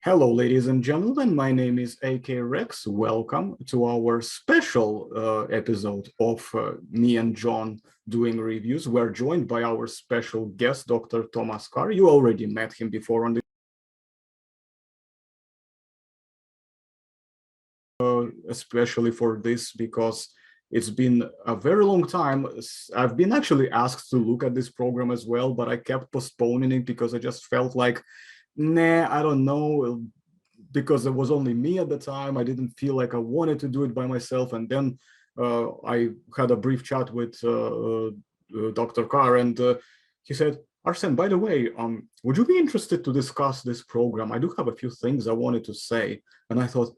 Hello, ladies and gentlemen. My name is T.rex. Welcome to our special episode of me and John doing reviews. We're joined by our special guest, Dr. Thomas Carr. You already met him before on the especially for this because it's been a very long time. I've been actually asked to look at this program as well, but I kept postponing it because I just felt like, nah, I don't know, because it was only me at the time. I didn't feel like I wanted to do it by myself. And then I had a brief chat with Dr. Carr, and he said, Arsene, by the way, would you be interested to discuss this program? I do have a few things I wanted to say. And I thought,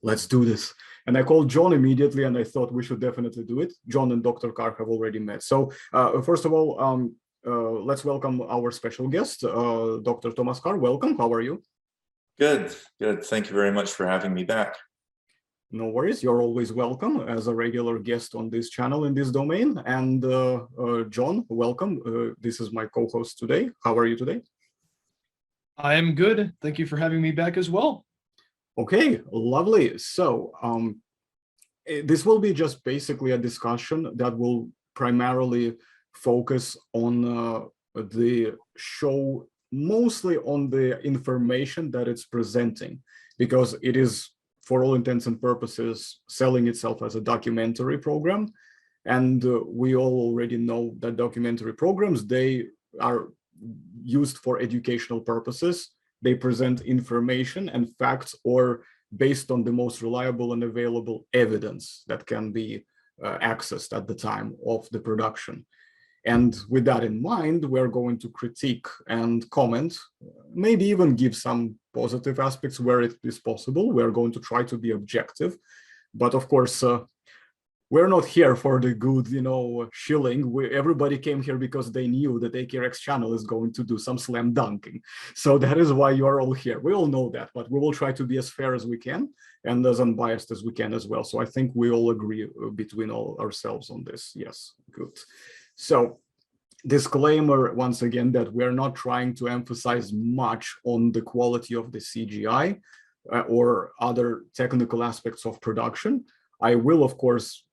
let's do this. And I called John immediately, and I thought we should definitely do it. John and Dr. Carr have already met. So first of all, let's welcome our special guest, Dr. Thomas Carr. Welcome. How are you? Good, good. Thank you very much for having me back. No worries. You're always welcome as a regular guest on this channel in this domain. And John, welcome. This is my co-host today. How are you today? I am good. Thank you for having me back as well. Okay, lovely. So this will be just basically a discussion that will primarily focus on the show, mostly on the information that it's presenting, because it is, for all intents and purposes, selling itself as a documentary program. And we all already know that documentary programs, they are used for educational purposes. They present information and facts, or based on the most reliable and available evidence that can be accessed at the time of the production. And with that in mind, we're going to critique and comment, maybe even give some positive aspects where it is possible. We're going to try to be objective. But of course, we're not here for the good, shilling. Everybody came here because they knew that T.rex channel is going to do some slam dunking. So that is why you are all here. We all know that, but we will try to be as fair as we can and as unbiased as we can as well. So I think we all agree between all ourselves on this. Yes, good. So disclaimer, once again, that we're not trying to emphasize much on the quality of the CGI or other technical aspects of production. I will, of course,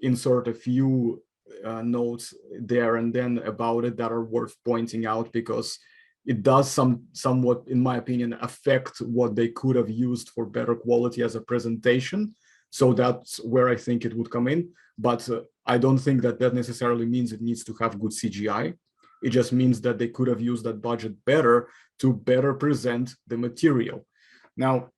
insert a few notes there and then about it that are worth pointing out, because it does somewhat, in my opinion, affect what they could have used for better quality as a presentation. So that's where I think it would come in. But I don't think that that necessarily means it needs to have good CGI. It just means that they could have used that budget better to better present the material. Now,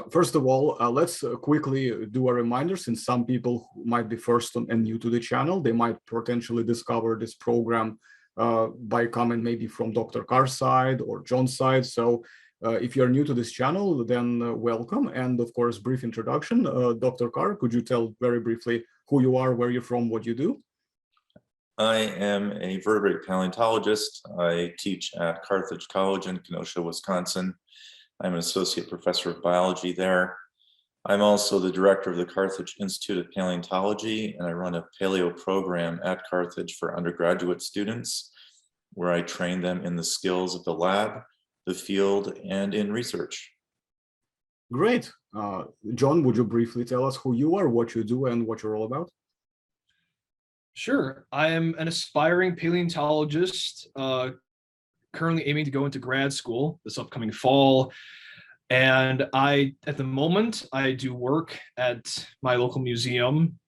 first of all, let's quickly do a reminder, since some people who might be first and new to the channel, they might potentially discover this program by comment maybe from Dr. Carr's side or John's side. So if you're new to this channel, then welcome. And of course, brief introduction. Dr. Carr, could you tell very briefly who you are, where you're from, what you do? I am a vertebrate paleontologist. I teach at Carthage College in Kenosha, Wisconsin. I'm an associate professor of biology there. I'm also the director of the Carthage Institute of Paleontology, and I run a paleo program at Carthage for undergraduate students, where I train them in the skills of the lab, the field, and in research. Great. John, would you briefly tell us who you are, what you do, and what you're all about? Sure. I am an aspiring paleontologist, currently aiming to go into grad school this upcoming fall. And at the moment, I do work at my local museum,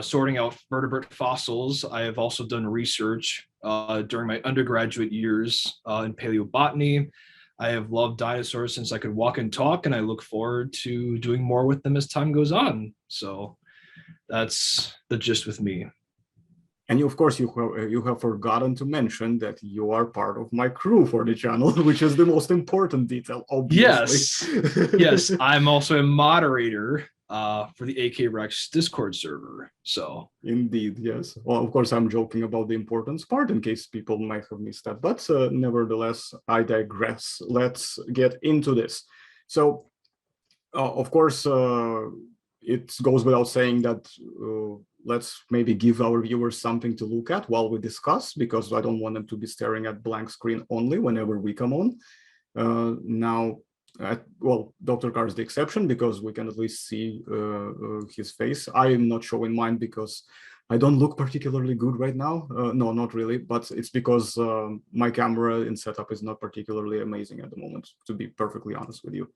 sorting out vertebrate fossils. I have also done research during my undergraduate years in paleobotany. I have loved dinosaurs since I could walk and talk, and I look forward to doing more with them as time goes on. So that's the gist with me. And you, of course, you have forgotten to mention that you are part of my crew for the channel, which is the most important detail, obviously. Yes, yes, I'm also a moderator for the T.rex Discord server. So indeed, yes. Well, of course, I'm joking about the importance part in case people might have missed that. But nevertheless, I digress. Let's get into this. So, of course, it goes without saying that let's maybe give our viewers something to look at while we discuss, because I don't want them to be staring at blank screen only whenever we come on. Now, well, Dr. Carr is the exception because we can at least see his face. I am not showing mine because I don't look particularly good right now. No, not really, but it's because my camera and setup is not particularly amazing at the moment, to be perfectly honest with you.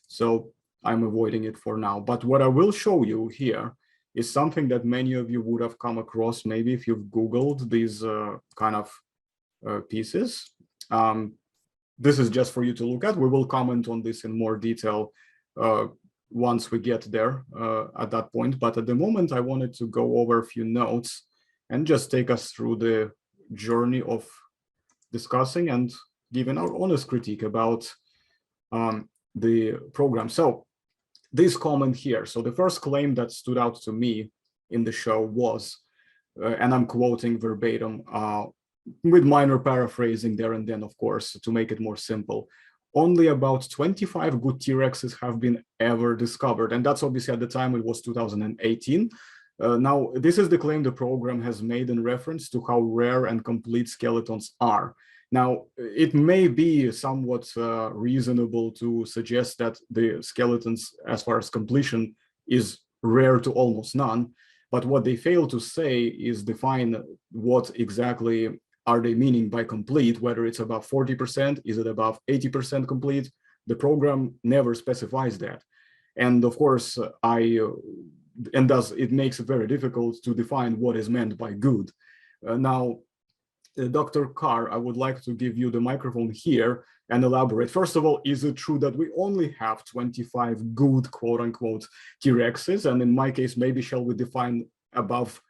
So I'm avoiding it for now. But what I will show you here is something that many of you would have come across maybe if you've Googled these kind of pieces. This is just for you to look at. We will comment on this in more detail once we get there at that point. But at the moment, I wanted to go over a few notes and just take us through the journey of discussing and giving our honest critique about the program. So this comment here. So the first claim that stood out to me in the show was, and I'm quoting verbatim, with minor paraphrasing there and then, of course, to make it more simple. Only about 25 good T-Rexes have been ever discovered. And that's obviously at the time it was 2018. Now, this is the claim the program has made in reference to how rare and complete skeletons are. Now, it may be somewhat reasonable to suggest that the skeletons, as far as completion, is rare to almost none. But what they fail to say is define what exactly are they meaning by complete, whether it's above 40%, is it above 80% complete? The program never specifies that. And of course, and thus it makes it very difficult to define what is meant by good. Now, Dr. Carr, I would like to give you the microphone here and elaborate. First of all, is it true that we only have 25 good, quote unquote, T-Rexes? And in my case, maybe shall we define above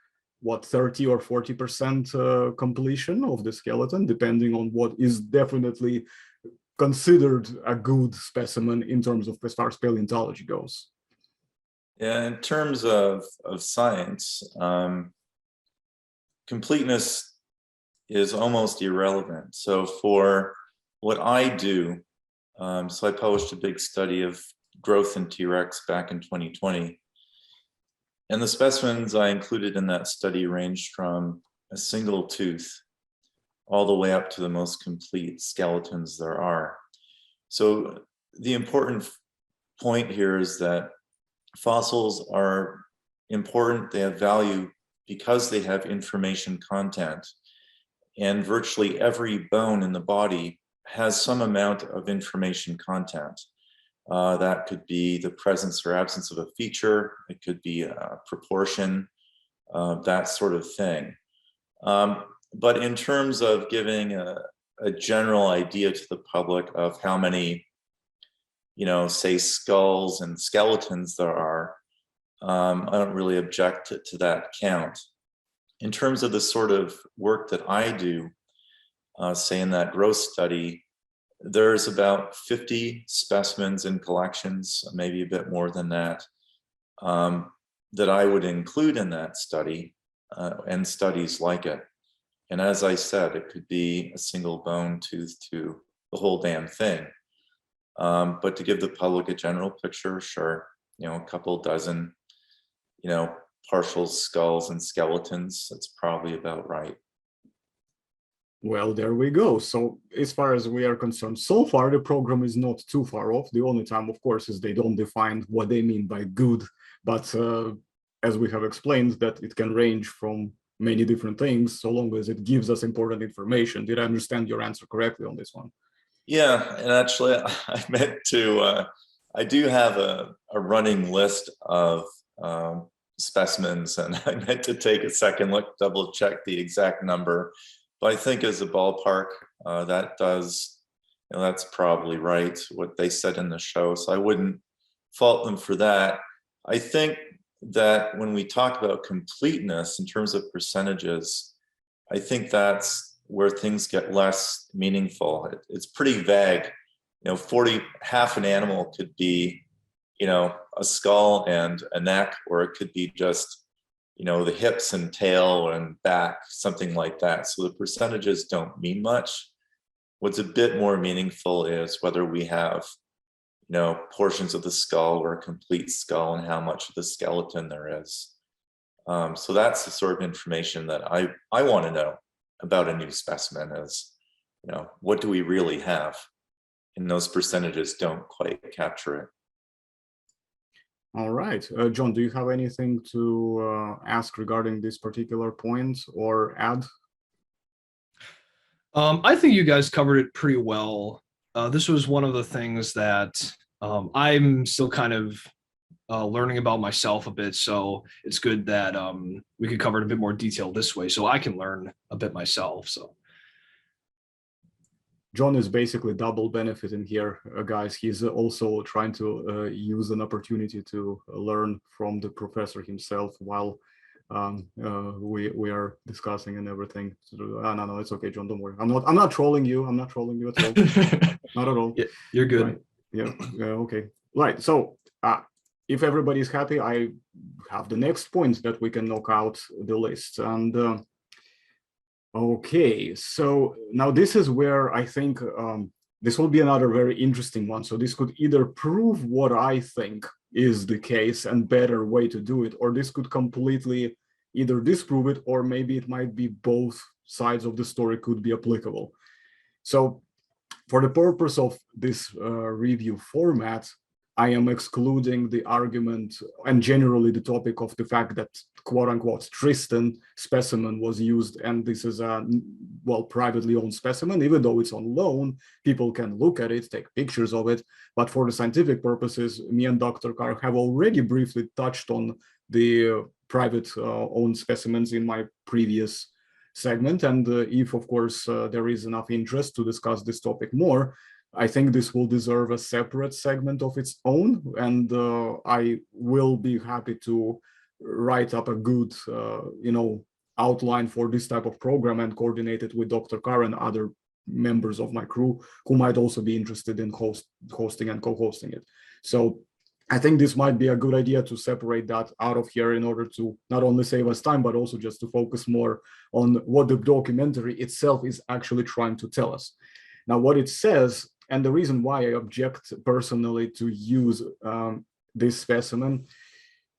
what, 30 or 40% completion of the skeleton, depending on what is definitely considered a good specimen in terms of as far as paleontology goes? Yeah, in terms of science, completeness is almost irrelevant. So for what I do, so I published a big study of growth in T-Rex back in 2020. And the specimens I included in that study ranged from a single tooth all the way up to the most complete skeletons there are. So the important point here is that fossils are important, they have value because they have information content. And virtually every bone in the body has some amount of information content. That could be the presence or absence of a feature, it could be a proportion, that sort of thing. But in terms of giving a general idea to the public of how many, say skulls and skeletons there are, I don't really object to that count. In terms of the sort of work that I do, say in that growth study, there's about 50 specimens in collections, maybe a bit more than that, that I would include in that study and studies like it. And as I said, it could be a single bone tooth to the whole damn thing. But to give the public a general picture, sure, a couple dozen, partial skulls and skeletons, that's probably about right. Well, there we go. So as far as we are concerned, so far the program is not too far off. The only time, of course, is they don't define what they mean by good. But as we have explained, that it can range from many different things, so long as it gives us important information. Did I understand your answer correctly on this one? Yeah, and actually I meant to, I do have a running list of specimens, and I meant to take a second look, double check the exact number. But I think as a ballpark, that does, that's probably right, what they said in the show. So I wouldn't fault them for that. I think that when we talk about completeness in terms of percentages, I think that's where things get less meaningful. It's pretty vague. 40, half an animal could be, a skull and a neck, or it could be just the hips and tail and back, something like that. So the percentages don't mean much. What's a bit more meaningful is whether we have, portions of the skull or a complete skull and how much of the skeleton there is. So that's the sort of information that I want to know about a new specimen is, what do we really have? and those percentages don't quite capture it. All right. John, do you have anything to ask regarding this particular point or add? I think you guys covered it pretty well. This was one of the things that I'm still kind of learning about myself a bit. So it's good that we could cover it a bit more detail this way so I can learn a bit myself. So John is basically double benefiting here, guys. He's also trying to use an opportunity to learn from the professor himself while we are discussing and everything. No, it's okay, John. Don't worry. I'm not trolling you. I'm not trolling you at all. Not at all. Yeah, you're good. Right. Yeah. Okay. Right. So if everybody's happy, I have the next point that we can knock out the list. And okay, so now this is where I think this will be another very interesting one. So this could either prove what I think is the case and better way to do it, or this could completely either disprove it, or maybe it might be both sides of the story could be applicable. So for the purpose of this review format, I am excluding the argument and generally the topic of the fact that quote unquote Tristan specimen was used, and this is a privately owned specimen. Even though it's on loan, people can look at it, take pictures of it, but for the scientific purposes, me and Dr. Carr have already briefly touched on the private owned specimens in my previous segment, and if of course there is enough interest to discuss this topic more, I think this will deserve a separate segment of its own, and I will be happy to write up a good, outline for this type of program and coordinate it with Dr. Carr and other members of my crew who might also be interested in hosting and co-hosting it. So I think this might be a good idea to separate that out of here in order to not only save us time, but also just to focus more on what the documentary itself is actually trying to tell us. Now, what it says, and the reason why I object personally to use this specimen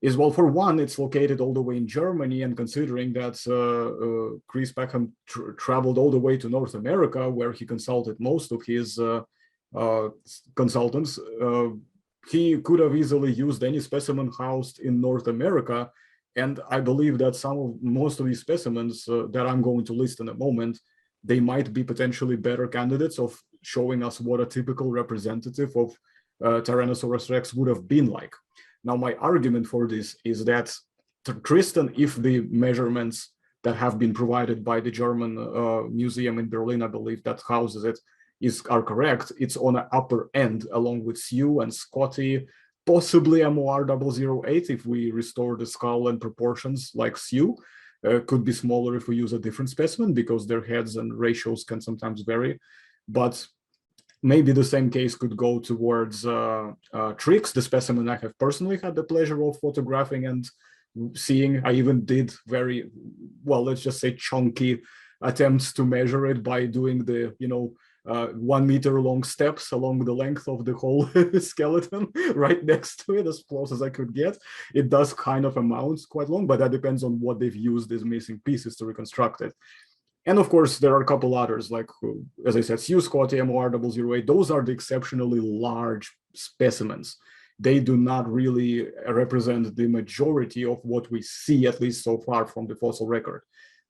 is, well, for one, it's located all the way in Germany, and considering that Chris Peckham traveled all the way to North America, where he consulted most of his consultants, he could have easily used any specimen housed in North America. And I believe that most of these specimens that I'm going to list in a moment, they might be potentially better candidates of showing us what a typical representative of Tyrannosaurus rex would have been like. Now, my argument for this is that Tristan, if the measurements that have been provided by the German museum in Berlin, I believe that houses it, are correct, it's on an upper end, along with Sue and Scotty, possibly MOR 008 if we restore the skull and proportions like Sue. Could be smaller if we use a different specimen because their heads and ratios can sometimes vary. But maybe the same case could go towards T.rex, the specimen I have personally had the pleasure of photographing and seeing. I even did very, well, let's just say chunky attempts to measure it by doing the, 1 meter long steps along the length of the whole skeleton right next to it, as close as I could get. It does kind of amount quite long, but that depends on what they've used as missing pieces to reconstruct it. And of course, there are a couple others, like, as I said, Sue, Scotty, MOR 008. Those are the exceptionally large specimens. They do not really represent the majority of what we see, at least so far, from the fossil record.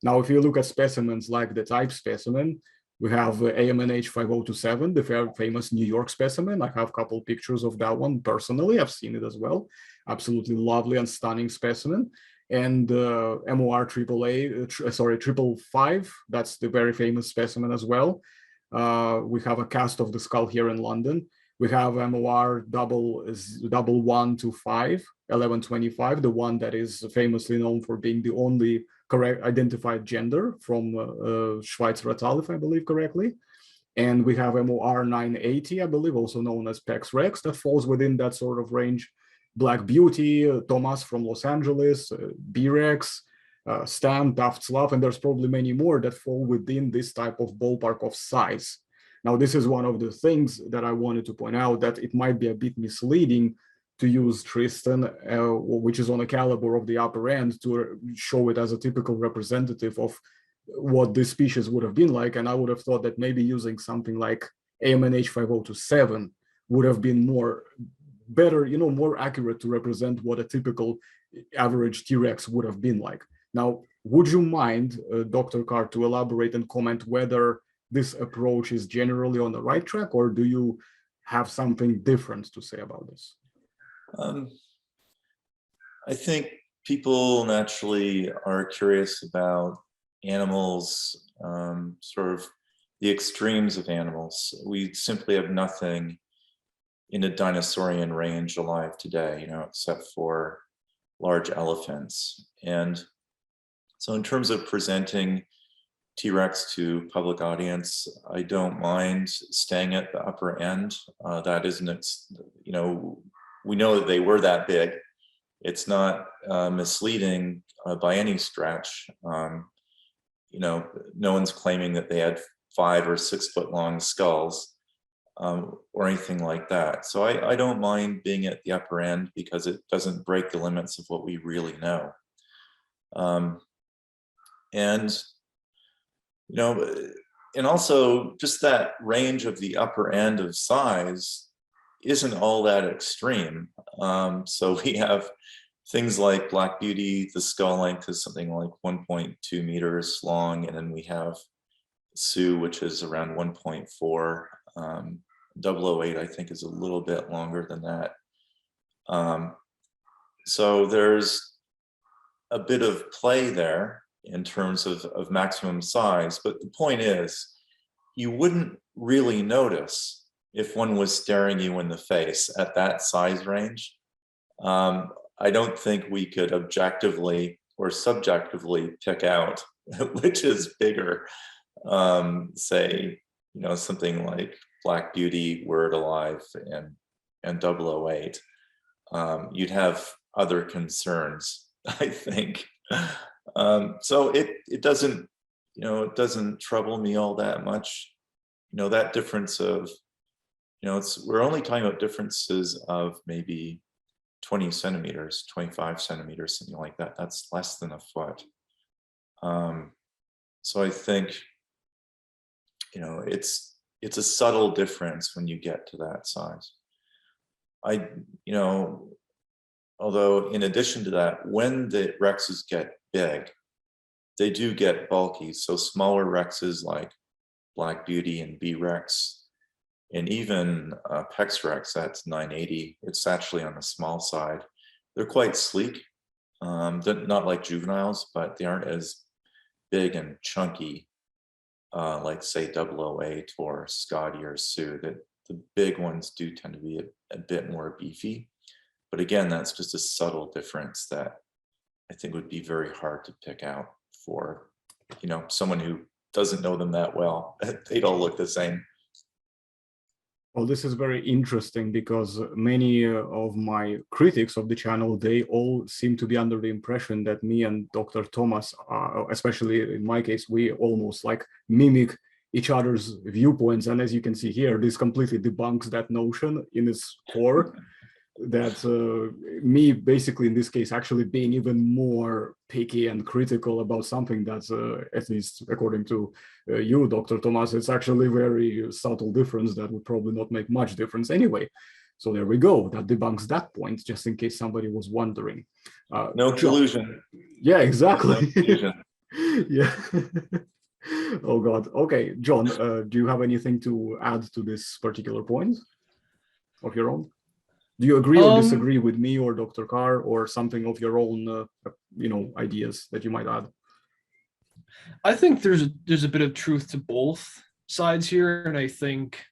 Now, if you look at specimens like the type specimen, we have AMNH 5027, the famous New York specimen. I have a couple pictures of that one personally. I've seen it as well. Absolutely lovely and stunning specimen. And MOR 555, that's the very famous specimen as well. We have a cast of the skull here in London. We have MOR 1125, the one that is famously known for being the only correct identified gender from Schweitzer et al., if I believe correctly. And we have MOR 980, I believe, also known as Pex Rex, that falls within that sort of range. Black Beauty, Thomas from Los Angeles, B-Rex, Stan, Taft's Love, and there's probably many more that fall within this type of ballpark of size. Now, this is one of the things that I wanted to point out, that it might be a bit misleading to use Tristan, which is on a caliber of the upper end, to show it as a typical representative of what this species would have been like. And I would have thought that maybe using something like AMNH 5027 would have been better, more accurate to represent what a typical average T-Rex would have been like. Now, would you mind, Dr. Carr, to elaborate and comment whether this approach is generally on the right track, or do you have something different to say about this? I think people naturally are curious about animals, sort of the extremes of animals. We simply have nothing in the dinosaurian range alive today, except for large elephants. And so in terms of presenting T-Rex to public audience, I don't mind staying at the upper end. That isn't, we know that they were that big. It's not misleading by any stretch. No one's claiming that they had 5 or 6 foot long skulls or anything like that. So I don't mind being at the upper end because it doesn't break the limits of what we really know. And also just that range of the upper end of size isn't all that extreme. So we have things like Black Beauty, the skull length is something like 1.2 meters long, and then we have Sioux, which is around 1.4. 008, I think, is a little bit longer than that. So there's a bit of play there in terms of maximum size, but the point is, you wouldn't really notice if one was staring you in the face at that size range. I don't think we could objectively or subjectively pick out which is bigger. Say, something like Black Beauty, Word Alive, and 008. You'd have other concerns, I think. So it doesn't, it doesn't trouble me all that much. That difference of, we're only talking about differences of maybe 20 centimeters, 25 centimeters, something like that. That's less than a foot. So I think, it's a subtle difference when you get to that size. Although in addition to that, when the Rexes get big, they do get bulky. So smaller Rexes like Black Beauty and B-Rex, and even Pex Rex, that's 980, it's actually on the small side. They're quite sleek. They're not like juveniles, but they aren't as big and chunky like, say, 008 or Scotty or Sioux. The big ones do tend to be a bit more beefy. But again, that's just a subtle difference that I think would be very hard to pick out for, someone who doesn't know them that well. They'd all look the same. Well, this is very interesting because many of my critics of the channel, they all seem to be under the impression that me and Dr. Thomas, especially in my case, we almost like mimic each other's viewpoints. And as you can see here, this completely debunks that notion in its core. That me basically in this case actually being even more picky and critical about something that's at least according to you, Dr. Thomas, it's actually very subtle difference that would probably not make much difference anyway. So there we go, that debunks that point, just in case somebody was wondering. No collusion. Yeah, exactly. No collusion. Yeah. Oh God. Okay, John, do you have anything to add to this particular point of your own? Do you agree or disagree with me or Dr. Carr, or something of your own, ideas that you might add? I think there's a bit of truth to both sides here, and I think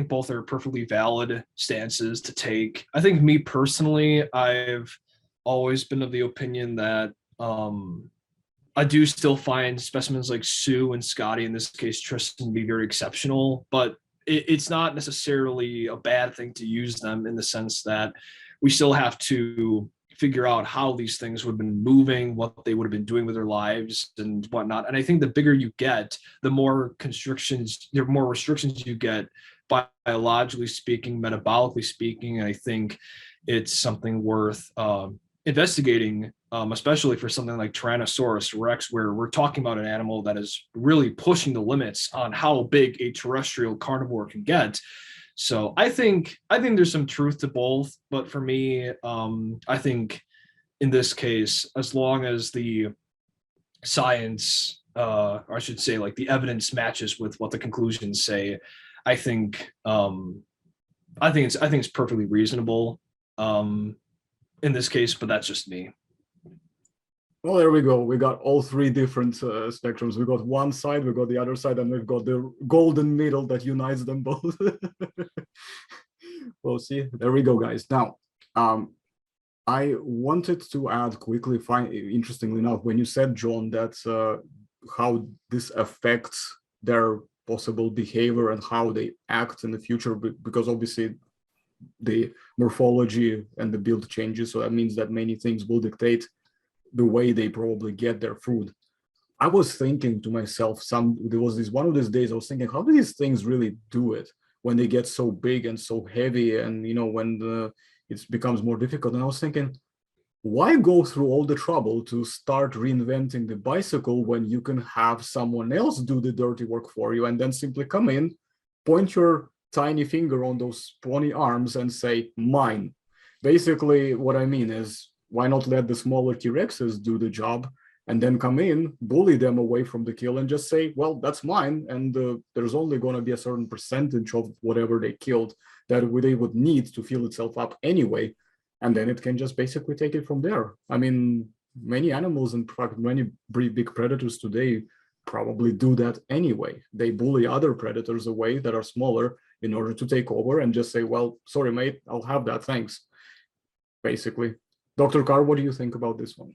both are perfectly valid stances to take. I think me personally, I've always been of the opinion that I do still find specimens like Sioux and Scotty, in this case Tristan, to be very exceptional, but it's not necessarily a bad thing to use them, in the sense that we still have to figure out how these things would have been moving, what they would have been doing with their lives and whatnot. And I think the bigger you get, the more restrictions you get, biologically speaking, metabolically speaking. And I think it's something worth investigating, especially for something like Tyrannosaurus Rex, where we're talking about an animal that is really pushing the limits on how big a terrestrial carnivore can get. So I think there's some truth to both, but for me, I think in this case, as long as the science, or I should say, like the evidence matches with what the conclusions say, I think I think it's perfectly reasonable in this case, but that's just me. Well, there we go. We got all three different spectrums. We got one side, we got the other side, and we've got the golden middle that unites them both. Well, see, there we go, guys. Now, I wanted to add quickly, interestingly enough, when you said, John, that how this affects their possible behavior and how they act in the future, because obviously the morphology and the build changes. So that means that many things will dictate the way they probably get their food. I was thinking to myself, there was this one of these days I was thinking, how do these things really do it when they get so big and so heavy, and when it becomes more difficult? And I was thinking, why go through all the trouble to start reinventing the bicycle when you can have someone else do the dirty work for you and then simply come in, point your tiny finger on those 20 arms and say, mine. Basically, what I mean is, why not let the smaller T-Rexes do the job and then come in, bully them away from the kill and just say, well, that's mine. And there's only going to be a certain percentage of whatever they killed that they would need to fill itself up anyway. And then it can just basically take it from there. I mean, many animals, in fact, many big predators today probably do that anyway. They bully other predators away that are smaller in order to take over and just say, well, sorry, mate, I'll have that, thanks, basically. Dr. Carr, what do you think about this one?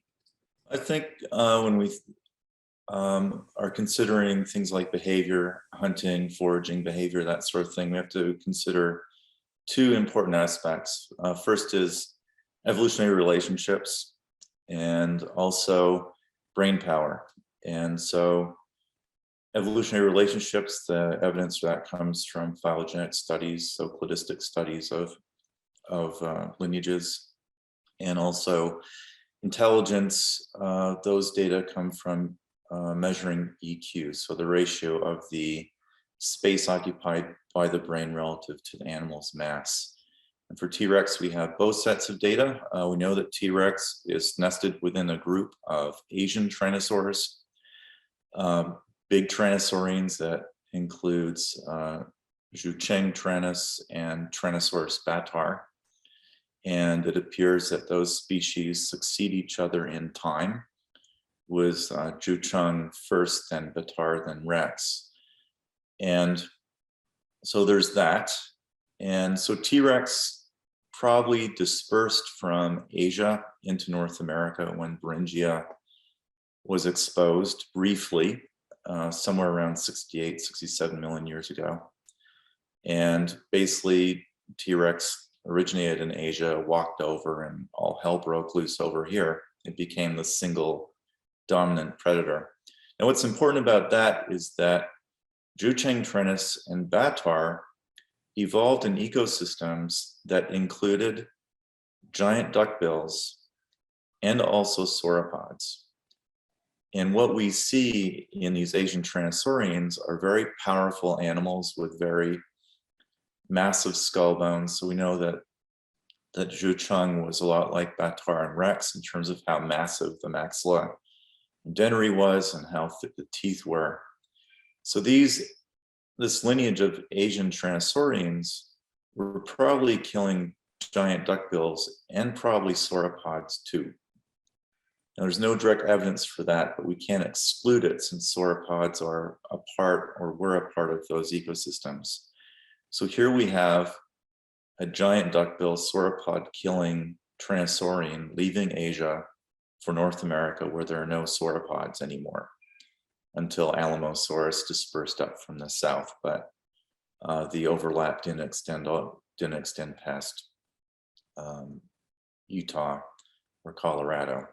I think when we are considering things like behavior, hunting, foraging behavior, that sort of thing, we have to consider two important aspects. First is evolutionary relationships and also brain power. And so evolutionary relationships, the evidence for that comes from phylogenetic studies, so cladistic studies of lineages, and also intelligence. Those data come from measuring EQ, so the ratio of the space occupied by the brain relative to the animal's mass. And for T-Rex, we have both sets of data. We know that T-Rex is nested within a group of Asian tyrannosaurs, big tyrannosaurines that includes Zhucheng tyrannus and Tyrannosaurus batar. And it appears that those species succeed each other in time, with Zhucheng first, then batar, then Rex. And so there's that. And so T-Rex probably dispersed from Asia into North America when Beringia was exposed briefly, somewhere around 68, 67 million years ago. And basically T-Rex originated in Asia, walked over, and all hell broke loose over here. It became the single dominant predator. Now, what's important about that is that Zhucheng tyrannus and batar evolved in ecosystems that included giant duckbills and also sauropods. And what we see in these Asian tyrannosaurians are very powerful animals with very massive skull bones. So we know that Zhucheng was a lot like batar and Rex in terms of how massive the maxilla and dentary was and how thick the teeth were. So this lineage of Asian tyrannosaurians were probably killing giant duckbills and probably sauropods too. Now, there's no direct evidence for that, but we can't exclude it since sauropods are a part, or were a part, of those ecosystems. So here we have a giant duckbill sauropod killing Tyrannosaurine leaving Asia for North America, where there are no sauropods anymore, until Alamosaurus dispersed up from the south, but the overlap didn't extend past Utah or Colorado.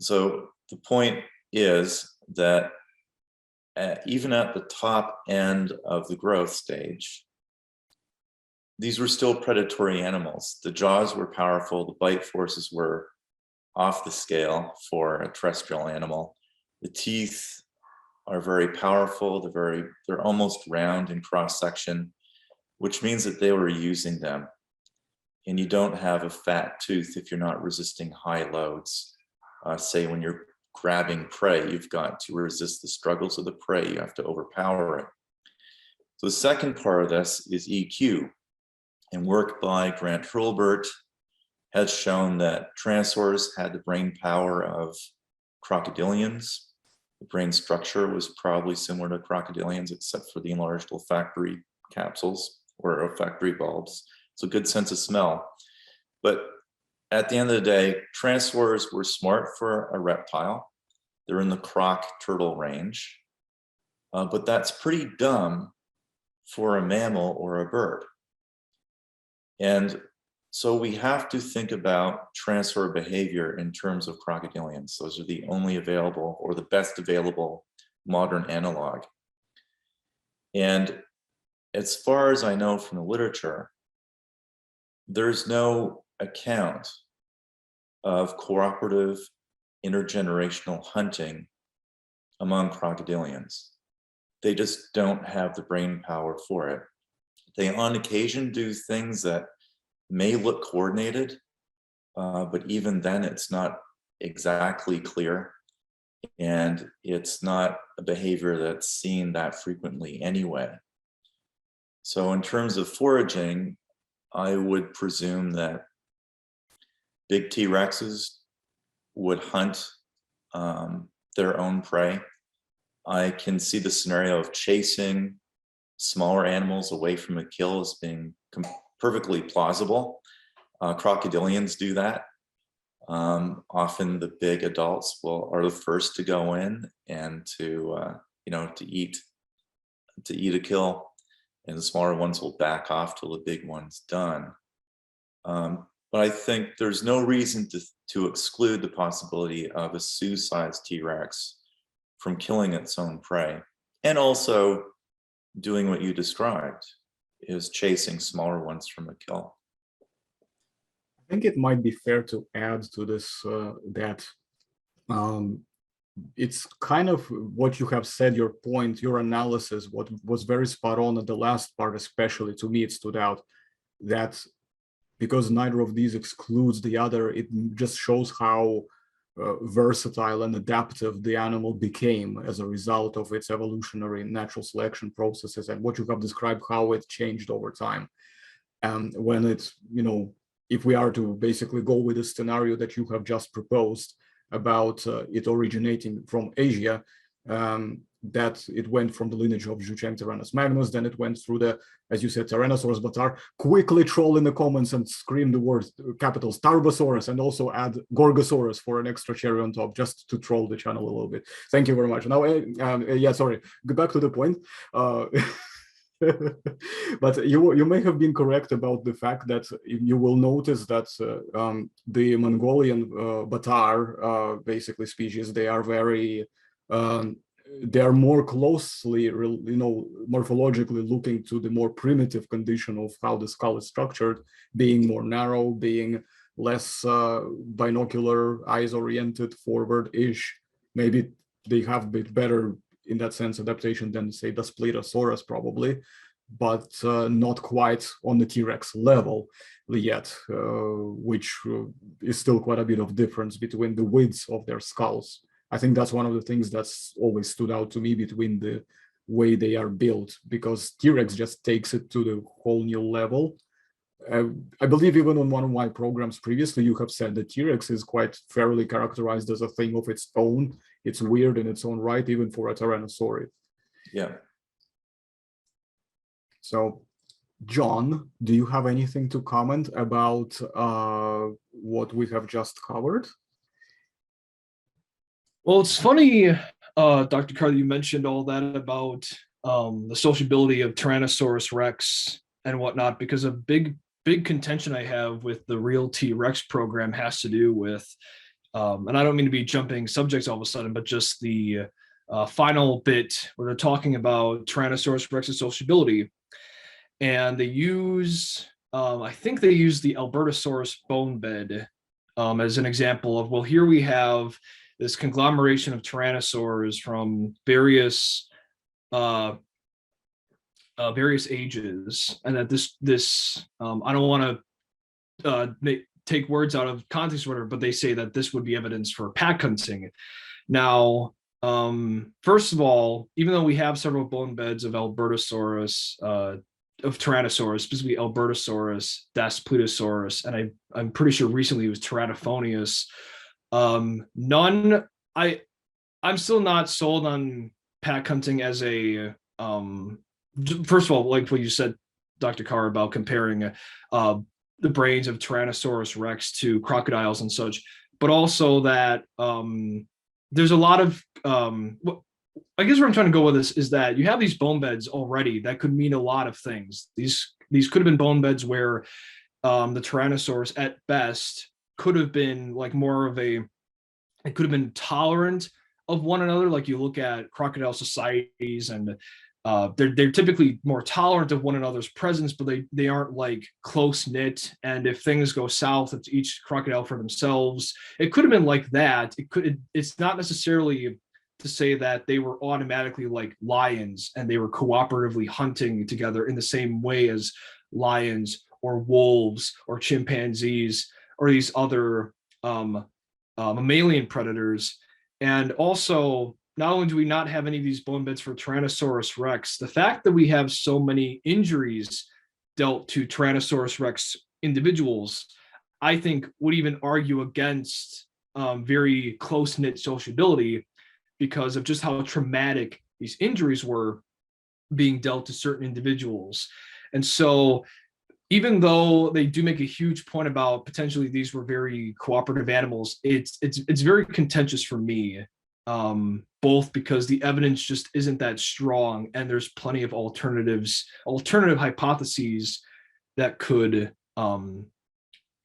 So the point is that even at the top end of the growth stage, these were still predatory animals. The jaws were powerful, the bite forces were off the scale for a terrestrial animal. The teeth are very powerful. They're almost round in cross section, which means that they were using them. And you don't have a fat tooth if you're not resisting high loads. Say when you're grabbing prey, you've got to resist the struggles of the prey. You have to overpower it. So the second part of this is EQ. And work by Grant Hurlburt has shown that Tyrannosaurs had the brain power of crocodilians. The brain structure was probably similar to crocodilians, except for the enlarged olfactory capsules or olfactory bulbs. So good sense of smell. But at the end of the day, Tyrannosaurs were smart for a reptile. They're in the croc turtle range. But that's pretty dumb for a mammal or a bird. And so we have to think about Tyrannosaur behavior in terms of crocodilians. Those are the only available or the best available modern analog. And as far as I know from the literature, there's no account of cooperative intergenerational hunting among crocodilians. They just don't have the brain power for it. They on occasion do things that may look coordinated, but even then it's not exactly clear. And it's not a behavior that's seen that frequently anyway. So in terms of foraging, I would presume that big T.rexes would hunt their own prey. I can see the scenario of chasing smaller animals away from a kill as being perfectly plausible. Crocodilians do that. Often the big adults are the first to go in and to eat a kill, and the smaller ones will back off till the big one's done. But I think there's no reason to exclude the possibility of a Sioux-sized T.rex from killing its own prey, and also doing what you described, is chasing smaller ones from a kill. I think it might be fair to add to this that it's kind of what you have said, your point, your analysis, what was very spot on at the last part, especially to me, it stood out that because neither of these excludes the other, it just shows how versatile and adaptive the animal became as a result of its evolutionary natural selection processes, and what you have described, how it changed over time. And when it's, if we are to basically go with the scenario that you have just proposed about it originating from Asia, that it went from the lineage of Zhucheng magnus, then it went through the, as you said, Tyrannosaurus, but are quickly troll in the comments and scream the words, capitals, Tarbosaurus, and also add Gorgosaurus for an extra cherry on top, just to troll the channel a little bit. Thank you very much. Now, yeah, sorry, go back to the point. But you may have been correct about the fact that you will notice that the Mongolian Batar, basically species, they are very, they are more closely, morphologically looking to the more primitive condition of how the skull is structured, being more narrow, being less binocular, eyes-oriented, forward-ish. Maybe they have a bit better, in that sense, adaptation than, say, the Spletosaurus probably, but not quite on the T.rex level yet, which is still quite a bit of difference between the widths of their skulls. I think that's one of the things that's always stood out to me between the way they are built, because T.rex just takes it to the whole new level. I believe even on one of my programs previously, you have said that T.rex is quite fairly characterized as a thing of its own. It's weird in its own right, even for a Tyrannosaurid. Yeah. So, John, do you have anything to comment about what we have just covered? Well, it's funny, Dr. Carr, you mentioned all that about the sociability of Tyrannosaurus Rex and whatnot, because a big contention I have with the real T.rex program has to do with, and I don't mean to be jumping subjects all of a sudden, but just the final bit where they're talking about Tyrannosaurus Rex's sociability. And they use, I think they use the Albertosaurus bone bed as an example of, well, here we have this conglomeration of tyrannosaurs from various various ages, and that this I don't want to take words out of context or whatever, but they say that this would be evidence for pack hunting. Now, first of all, even though we have several bone beds of Albertosaurus, of Tyrannosaurus, specifically Albertosaurus, Daspletosaurus, and I'm pretty sure recently it was Tyrannophonius. I'm still not sold on pack hunting as a first of all, like what you said, Dr. Carr, about comparing the brains of Tyrannosaurus Rex to crocodiles and such, but also that there's a lot of I guess where I'm trying to go with this is that you have these bone beds already that could mean a lot of things. These could have been bone beds where the Tyrannosaurus at best could have been like more of a, it could have been tolerant of one another. Like you look at crocodile societies, and they're typically more tolerant of one another's presence, but they aren't like close knit. And if things go south, it's each crocodile for themselves. It could have been like that. It's not necessarily to say that they were automatically like lions and they were cooperatively hunting together in the same way as lions or wolves or chimpanzees or these other mammalian predators. And also, not only do we not have any of these bone beds for Tyrannosaurus Rex, the fact that we have so many injuries dealt to Tyrannosaurus Rex individuals, I think would even argue against very close-knit sociability, because of just how traumatic these injuries were being dealt to certain individuals. And so even though they do make a huge point about potentially these were very cooperative animals, it's very contentious for me, both because the evidence just isn't that strong, and there's plenty of alternative hypotheses that could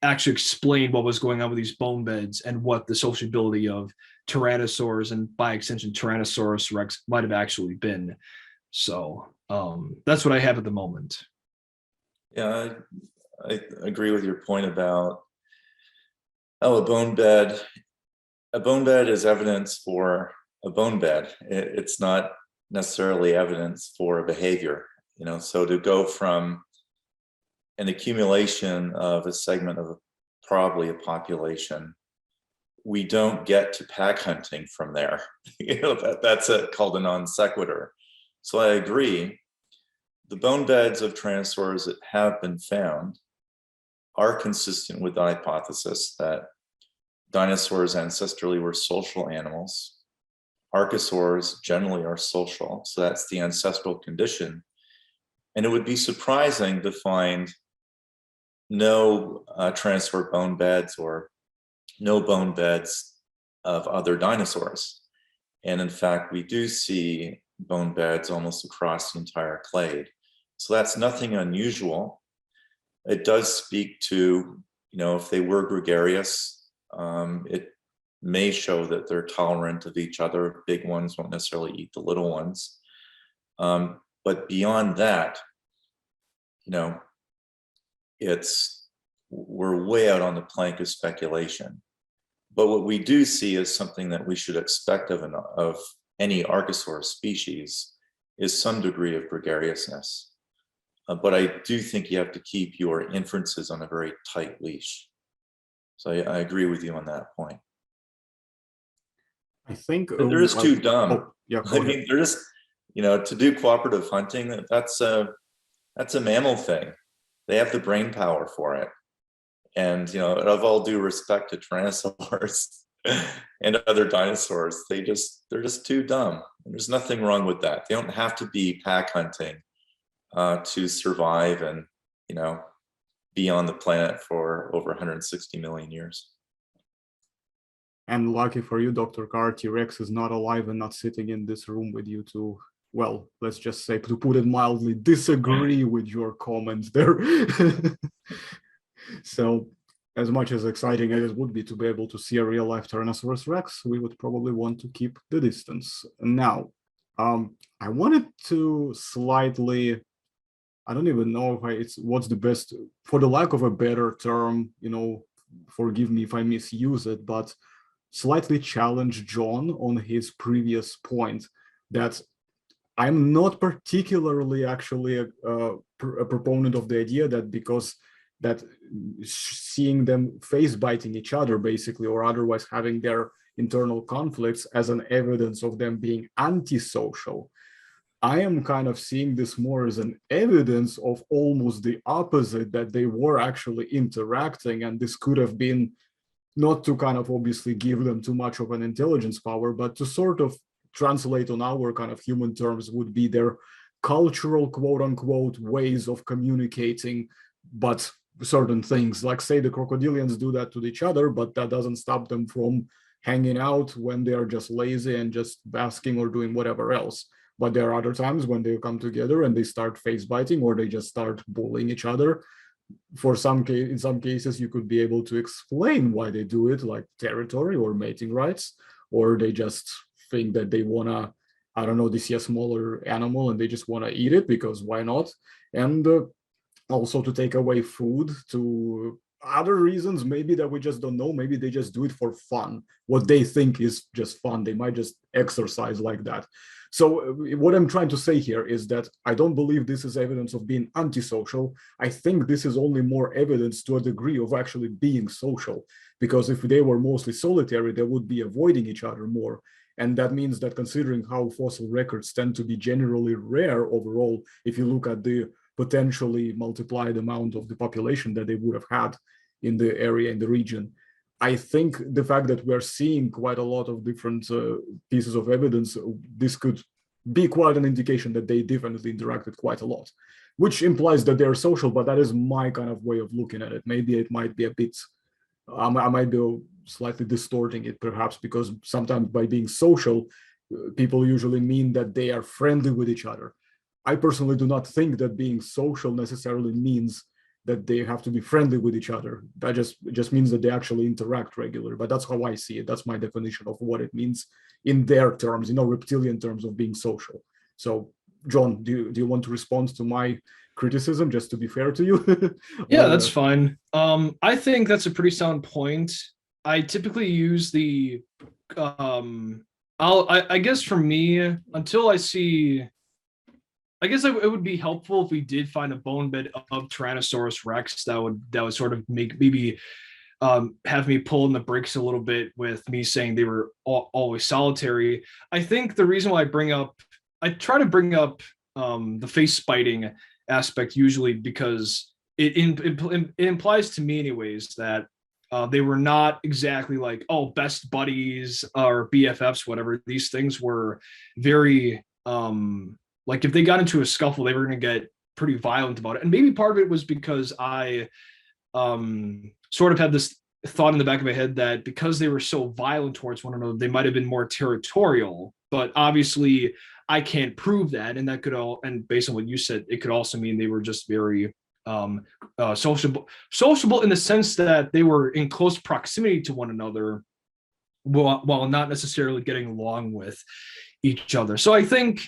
actually explain what was going on with these bone beds and what the sociability of Tyrannosaurs, and by extension Tyrannosaurus Rex, might have actually been. So that's what I have at the moment. Yeah, I agree with your point about a bone bed is evidence for a bone bed. It's not necessarily evidence for a behavior, so to go from an accumulation of a segment of probably a population, we don't get to pack hunting from there. That's called a non sequitur. So I agree. The bone beds of tyrannosaurs that have been found are consistent with the hypothesis that dinosaurs ancestrally were social animals. Archosaurs generally are social, so that's the ancestral condition. And it would be surprising to find no tyrannosaur bone beds or no bone beds of other dinosaurs. And in fact, we do see bone beds almost across the entire clade. So that's nothing unusual. It does speak to, if they were gregarious, it may show that they're tolerant of each other. Big ones won't necessarily eat the little ones. But beyond that, we're way out on the plank of speculation. But what we do see is something that we should expect of any Archosaur species is some degree of gregariousness. But I do think you have to keep your inferences on a very tight leash. So I agree with you on that point. I think they're just too dumb. Oh, yeah, I mean, they're just, to do cooperative hunting, that's a mammal thing. They have the brain power for it. And, of all due respect to tyrannosaurs and other dinosaurs, they're just too dumb. And there's nothing wrong with that. They don't have to be pack hunting to survive and, be on the planet for over 160 million years. And lucky for you, Dr. Carr, T.rex is not alive and not sitting in this room with you to, well, let's just say, to put it mildly, disagree with your comments there. So as much as exciting as it would be to be able to see a real life Tyrannosaurus Rex, we would probably want to keep the distance. Now, I wanted to slightly, I don't even know if what's the best, for the lack of a better term, forgive me if I misuse it, but slightly challenge John on his previous point that I'm not particularly actually a proponent of the idea that because that seeing them face biting each other basically, or otherwise having their internal conflicts as an evidence of them being antisocial. I am kind of seeing this more as an evidence of almost the opposite, that they were actually interacting, and this could have been not to kind of obviously give them too much of an intelligence power, but to sort of translate on our kind of human terms would be their cultural quote unquote ways of communicating, but certain things like say the crocodilians do that to each other, but that doesn't stop them from hanging out when they are just lazy and just basking or doing whatever else. But there are other times when they come together and they start face biting or they just start bullying each other. In some cases, you could be able to explain why they do it, like territory or mating rights, or they just think that they wanna, I don't know, they see a smaller animal and they just wanna eat it because why not? And also to take away food, to other reasons maybe that we just don't know. Maybe they just do it for fun, what they think is just fun. They might just exercise like that. So what I'm trying to say here is that I don't believe this is evidence of being antisocial. I think this is only more evidence to a degree of actually being social, because if they were mostly solitary, they would be avoiding each other more. And that means that considering how fossil records tend to be generally rare overall, if you look at the potentially multiplied amount of the population that they would have had in the area, in the region, I think the fact that we're seeing quite a lot of different pieces of evidence, this could be quite an indication that they definitely interacted quite a lot, which implies that they're social, but that is my kind of way of looking at it. Maybe it might be a bit, I might be slightly distorting it perhaps, because sometimes by being social, people usually mean that they are friendly with each other. I personally do not think that being social necessarily means that they have to be friendly with each other. That just means that they actually interact regularly. But that's how I see it. That's my definition of what it means in their terms, reptilian terms of being social. So, John, do you want to respond to my criticism, just to be fair to you? Yeah, that's fine. I think that's a pretty sound point. I typically use the I guess for me, until I see, I guess it would be helpful if we did find a bone bed of Tyrannosaurus Rex that would sort of make maybe have me pull in the brakes a little bit with me saying they were always solitary. I think the reason why I try to bring up the face biting aspect usually because it implies to me anyways that they were not exactly like, oh, best buddies or BFFs, whatever. These things were very like if they got into a scuffle, they were going to get pretty violent about it. And maybe part of it was because I sort of had this thought in the back of my head that because they were so violent towards one another, they might have been more territorial. But obviously, I can't prove that. And that could and based on what you said, it could also mean they were just very sociable in the sense that they were in close proximity to one another while not necessarily getting along with each other. So I think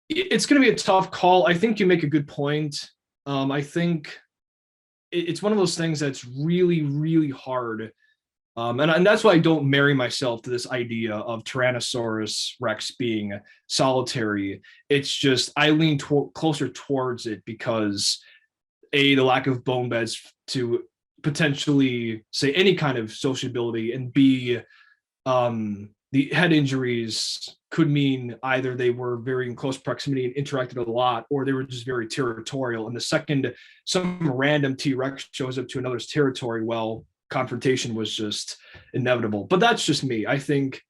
it's going to be a tough call. I think you make a good point. I think it's one of those things that's really, really hard. And that's why I don't marry myself to this idea of Tyrannosaurus Rex being solitary. It's just I lean closer towards it because A, the lack of bone beds to potentially say any kind of sociability, and B, the head injuries could mean either they were very in close proximity and interacted a lot, or they were just very territorial. And the second some random T.rex shows up to another's territory, well, confrontation was just inevitable. But that's just me. I think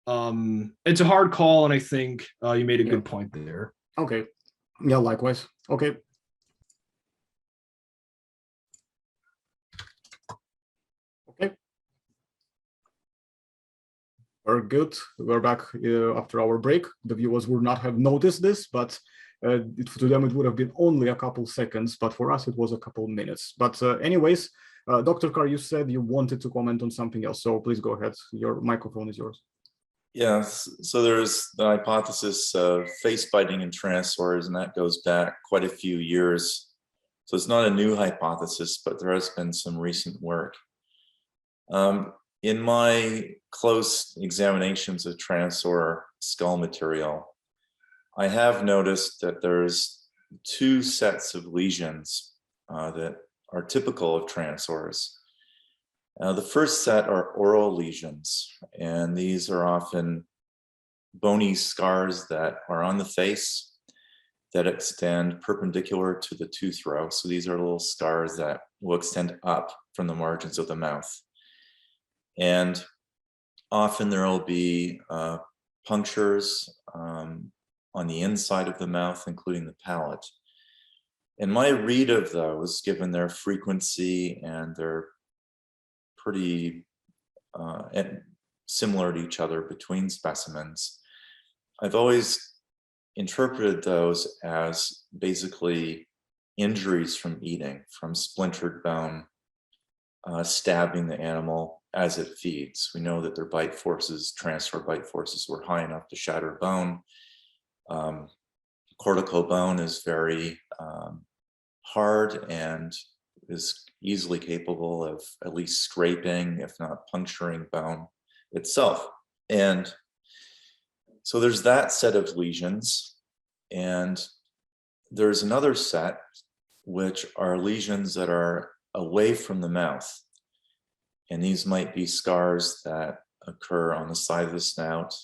it's a hard call, and I think you made a good point there. Okay. Yeah, likewise. Okay. Okay. We're good. We're back after our break. The viewers would not have noticed this, but to them it would have been only a couple seconds, but for us it was a couple minutes. But anyways, Dr. Carr, you said you wanted to comment on something else, so please go ahead. Your microphone is yours. Yes, so there's the hypothesis of face biting in tyrannosaurs, and that goes back quite a few years. So it's not a new hypothesis, but there has been some recent work. In my close examinations of Tyrannosaur skull material, I have noticed that there's two sets of lesions that are typical of Tyrannosaurs. The first set are oral lesions, and these are often bony scars that are on the face that extend perpendicular to the tooth row. So these are little scars that will extend up from the margins of the mouth. And often there will be punctures on the inside of the mouth, including the palate. And my read of those, given their frequency and their pretty similar to each other between specimens, I've always interpreted those as basically injuries from eating, from splintered bone, stabbing the animal as it feeds. We know that their bite forces, Tyrannosaur bite forces, were high enough to shatter bone. Cortical bone is very hard and is easily capable of at least scraping, if not puncturing bone itself. And so there's that set of lesions, and there's another set, which are lesions that are away from the mouth. And these might be scars that occur on the side of the snout,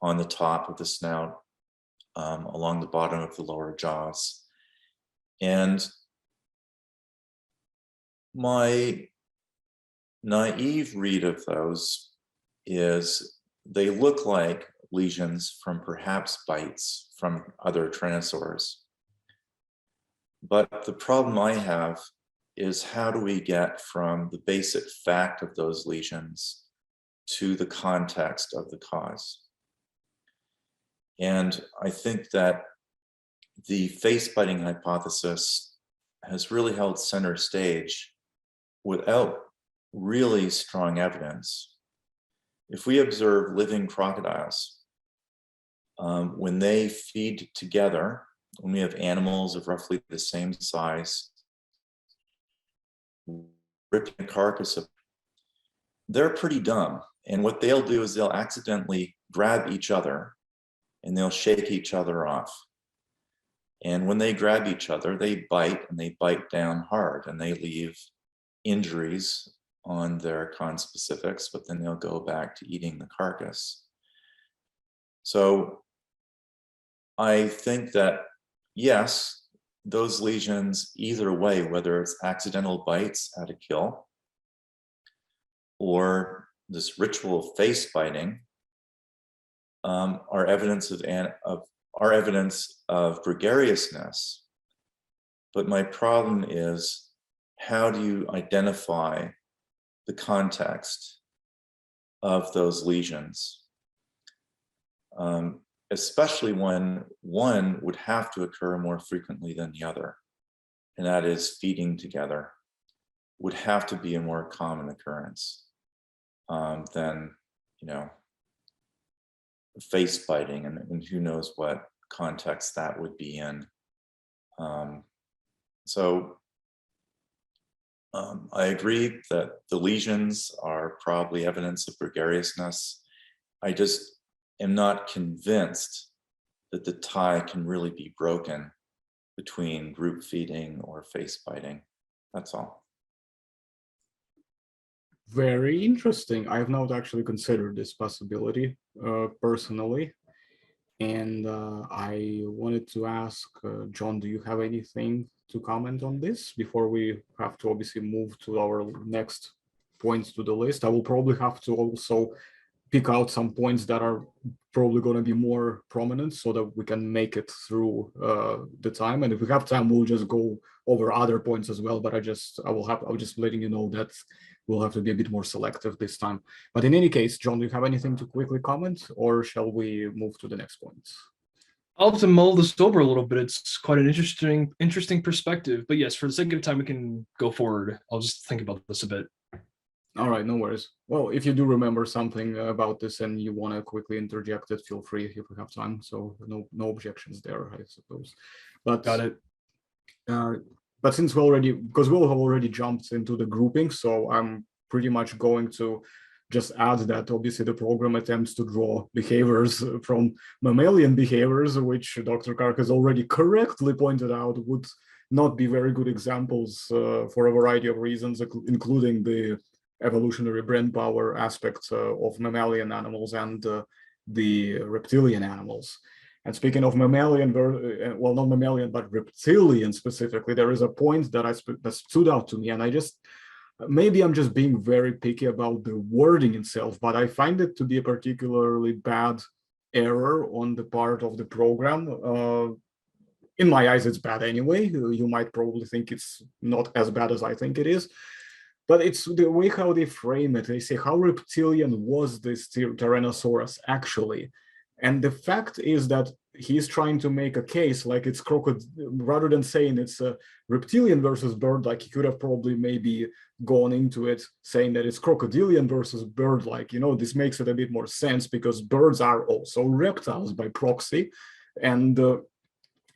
on the top of the snout, along the bottom of the lower jaws. And my naive read of those is they look like lesions from perhaps bites from other tyrannosaurs. But the problem I have is, how do we get from the basic fact of those lesions to the context of the cause? And I think that the face biting hypothesis has really held center stage without really strong evidence. If we observe living crocodiles, when they feed together, when we have animals of roughly the same size, ripping a carcass of, they're pretty dumb. And what they'll do is they'll accidentally grab each other and they'll shake each other off. And when they grab each other, they bite, and they bite down hard, and they leave injuries on their conspecifics, but then they'll go back to eating the carcass. So I think that, yes, those lesions, either way, whether it's accidental bites at a kill or this ritual face biting, are evidence of gregariousness. But my problem is, how do you identify the context of those lesions? Especially when one would have to occur more frequently than the other, and that is feeding together would have to be a more common occurrence than, face biting, and who knows what context that would be in. I agree that the lesions are probably evidence of gregariousness. I just am not convinced that the tie can really be broken between group feeding or face biting. That's all. Very interesting. I have not actually considered this possibility personally. And I wanted to ask, John, do you have anything to comment on this before we have to obviously move to our next points to the list? I will probably have to also pick out some points that are probably going to be more prominent so that we can make it through the time. And if we have time, we'll just go over other points as well. But I was just letting you know that we'll have to be a bit more selective this time. But in any case, John, do you have anything to quickly comment, or shall we move to the next point? I'll have to mull this over a little bit. It's quite an interesting perspective. But yes, for the sake of time, we can go forward. I'll just think about this a bit. All right, no worries. Well, if you do remember something about this and you want to quickly interject it, feel free if we have time. So no objections there, I suppose. But got it. But since because we'll have already jumped into the grouping, so I'm pretty much going to just add that obviously the program attempts to draw behaviors from mammalian behaviors, which Dr. Carr has already correctly pointed out would not be very good examples for a variety of reasons, including the evolutionary brain power aspects of mammalian animals and the reptilian animals. And speaking of mammalian, well, not mammalian, but reptilian specifically, there is a point that stood out to me, and maybe I'm just being very picky about the wording itself, but I find it to be a particularly bad error on the part of the program. In my eyes, it's bad anyway. You might probably think it's not as bad as I think it is, but it's the way how they frame it. They say, how reptilian was this Tyrannosaurus actually? And the fact is that he's trying to make a case like it's rather than saying it's a reptilian versus bird-like, he could have probably maybe gone into it saying that it's crocodilian versus bird-like. You know, this makes it a bit more sense because birds are also reptiles by proxy. And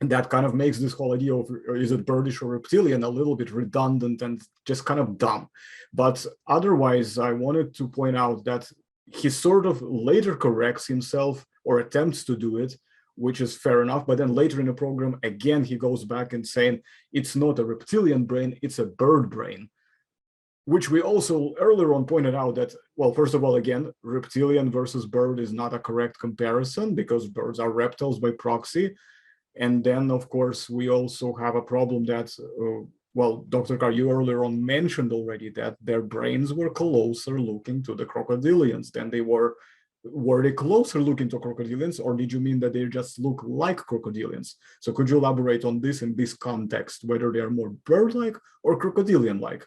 that kind of makes this whole idea of is it birdish or reptilian a little bit redundant and just kind of dumb. But otherwise, I wanted to point out that he sort of later corrects himself or attempts to do it, which is fair enough. But then later in the program, again, he goes back and saying it's not a reptilian brain, it's a bird brain, which we also earlier on pointed out that, well, first of all, again, reptilian versus bird is not a correct comparison because birds are reptiles by proxy. And then, of course, we also have a problem that, well, Dr. Carr, you earlier on mentioned already that their brains were closer looking to the crocodilians than they were. Were they closer looking to crocodilians, or did you mean that they just look like crocodilians? So could you elaborate on this in this context, whether they are more bird-like or crocodilian-like?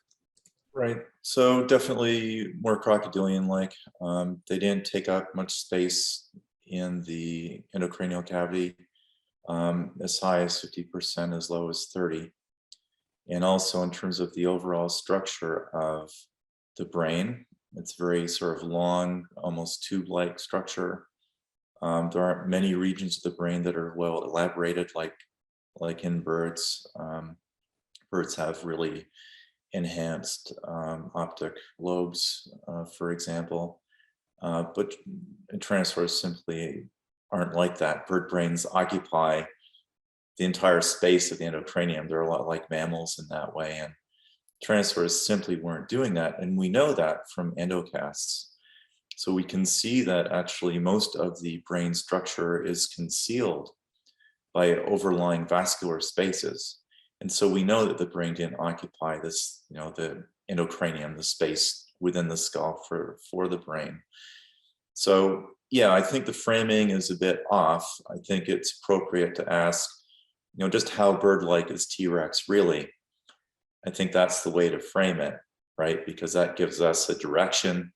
Right. So definitely more crocodilian-like. They didn't take up much space in the endocranial cavity, as high as 50%, as low as 30%. And also in terms of the overall structure of the brain, it's very sort of long, almost tube-like structure. There aren't many regions of the brain that are well elaborated like in birds. Birds have really enhanced optic lobes, for example, but Tyrannosaurs simply aren't like that. Bird brains occupy the entire space of the endocranium. They're a lot like mammals in that way, and Tyrannosaurs simply weren't doing that, and we know that from endocasts. So we can see that actually most of the brain structure is concealed by overlying vascular spaces. And so we know that the brain didn't occupy this, you know, the endocranium, the space within the skull for the brain. So yeah, I think the framing is a bit off. I think it's appropriate to ask, you know, just how bird-like is T.rex really? I think that's the way to frame it, right? Because that gives us a direction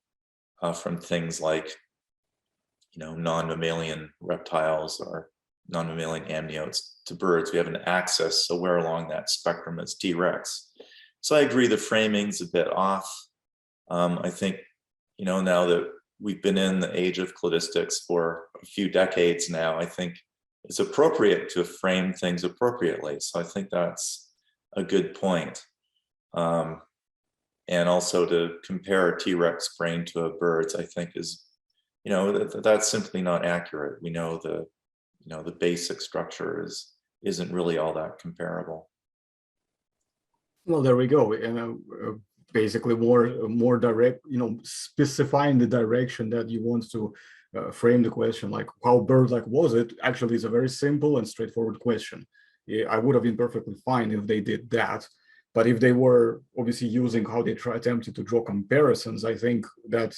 from things like, you know, non-mammalian reptiles or non-mammalian amniotes to birds. We have an axis, so where along that spectrum is T.rex? So I agree the framing's a bit off. I think, you know, now that we've been in the age of cladistics for a few decades now, I think it's appropriate to frame things appropriately. So I think that's a good point. And also to compare a T.rex brain to a bird's, I think is, you know, that's simply not accurate. We know the, you know, the basic structure isn't really all that comparable. Well, there we go. And basically more direct, you know, specifying the direction that you want to frame the question, like how bird-like was it, actually is a very simple and straightforward question. Yeah, I would have been perfectly fine if they did that. But if they were obviously using how they attempted to draw comparisons, I think that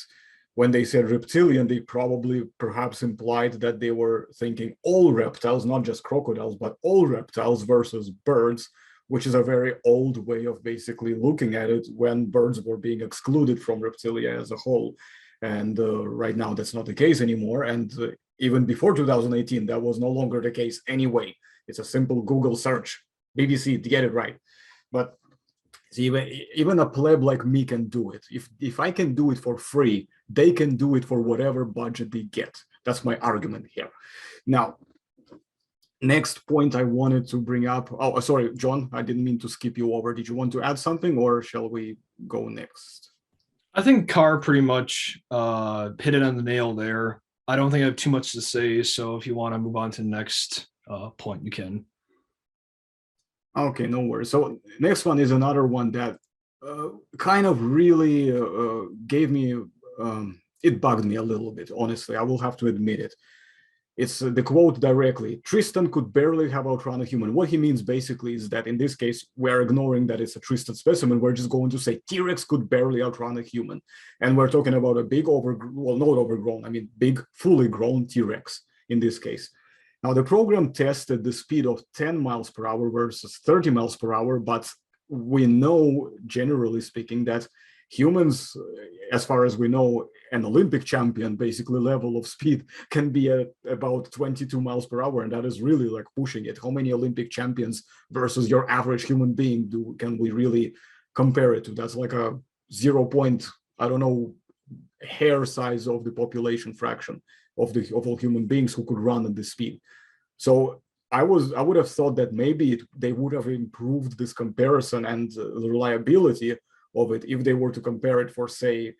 when they said reptilian, they probably perhaps implied that they were thinking all reptiles, not just crocodiles, but all reptiles versus birds, which is a very old way of basically looking at it when birds were being excluded from reptilia as a whole. And right now, that's not the case anymore. And even before 2018, that was no longer the case anyway. It's a simple Google search, BBC, to get it right. But even a pleb like me can do it. If I can do it for free, they can do it for whatever budget they get. That's my argument here. Now, next point I wanted to bring up. Oh, sorry, John, I didn't mean to skip you over. Did you want to add something, or shall we go next? I think Carr pretty much hit it on the nail there. I don't think I have too much to say, so if you want to move on to the next point, you can. Okay, no worries. So next one is another one that kind of really gave me, it bugged me a little bit, honestly. I will have to admit it. It's the quote directly: Tristan could barely have outrun a human. What he means basically is that in this case, we're ignoring that it's a Tristan specimen. We're just going to say T.rex could barely outrun a human. And we're talking about a big well, not overgrown, I mean, big, fully grown T.rex in this case. Now, the program tested the speed of 10 miles per hour versus 30 miles per hour, but we know, generally speaking, that humans, as far as we know, an Olympic champion basically level of speed can be at about 22 miles per hour, and that is really like pushing it. How many Olympic champions versus your average human being can we really compare it to? That's like a 0 point, I don't know, hair size of the population fraction of all human beings who could run at this speed. So I would have thought that maybe they would have improved this comparison and the reliability of it if they were to compare it for, say,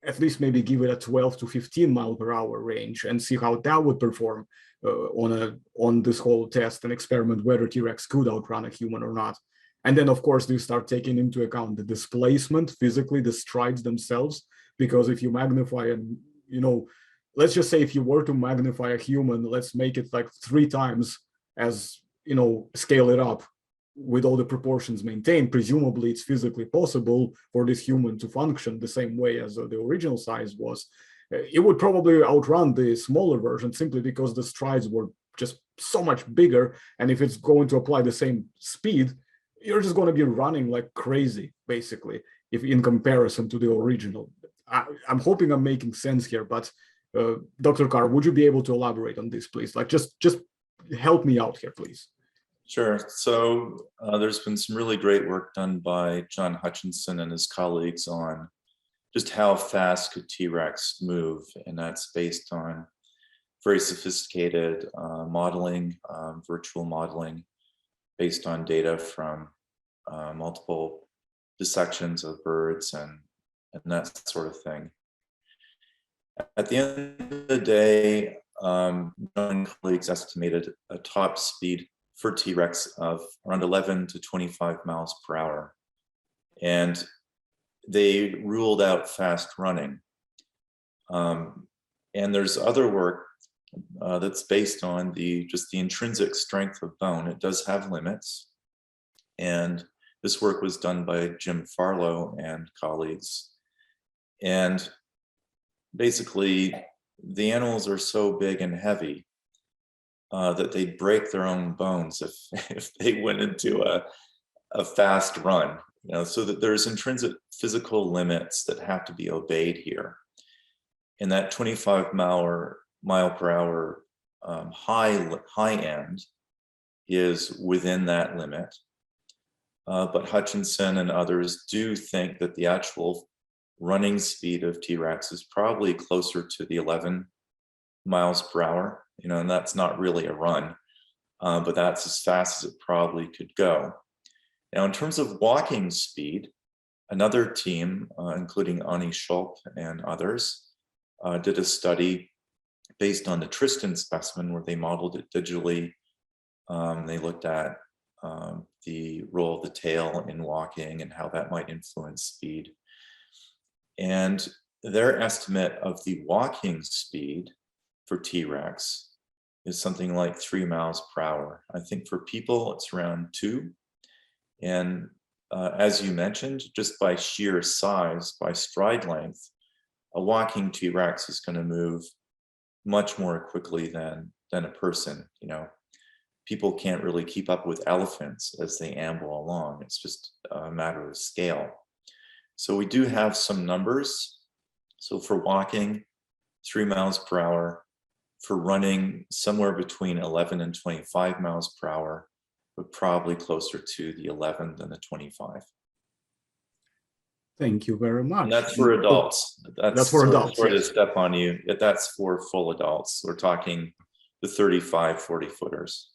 at least maybe give it a 12 to 15 mile per hour range and see how that would perform on this whole test and experiment whether T.rex could outrun a human or not. And then, of course, you start taking into account the displacement physically, the strides themselves, because if you magnify and, let's just say if you were to magnify a human, let's make it like 3 times as, scale it up with all the proportions maintained. Presumably it's physically possible for this human to function the same way as the original size was. It would probably outrun the smaller version simply because the strides were just so much bigger. And if it's going to apply the same speed, you're just going to be running like crazy, basically, if in comparison to the original. I'm hoping I'm making sense here, but Dr. Carr, would you be able to elaborate on this, please? Like, just help me out here, please. Sure. So there's been some really great work done by John Hutchinson and his colleagues on just how fast could T.rex move, and that's based on very sophisticated modeling, virtual modeling, based on data from multiple dissections of birds and that sort of thing. At the end of the day, John and colleagues estimated a top speed for T.rex of around 11 to 25 miles per hour. And they ruled out fast running. And there's other work that's based on just the intrinsic strength of bone. It does have limits. And this work was done by Jim Farlow and colleagues. And basically, the animals are so big and heavy that they'd break their own bones if they went into a fast run. So that there's intrinsic physical limits that have to be obeyed here. And that 25 mile per hour high end is within that limit. But Hutchinson and others do think that the actual running speed of T.rex is probably closer to the 11 miles per hour, and that's not really a run, but that's as fast as it probably could go. Now, in terms of walking speed, another team, including Ani Schulp and others, did a study based on the Tristan specimen where they modeled it digitally. They looked at the role of the tail in walking and how that might influence speed. And their estimate of the walking speed for T.rex is something like 3 miles per hour. I think for people, it's around 2. And as you mentioned, just by sheer size, by stride length, a walking T.rex is going to move much more quickly than a person. People can't really keep up with elephants as they amble along. It's just a matter of scale. So we do have some numbers. So for walking, 3 miles per hour. For running, somewhere between 11 and 25 miles per hour, but probably closer to the 11 than the 25. Thank you very much. And that's for adults. That's for adults. Sorry to step on you. That's for full adults. We're talking the 35, 40 footers.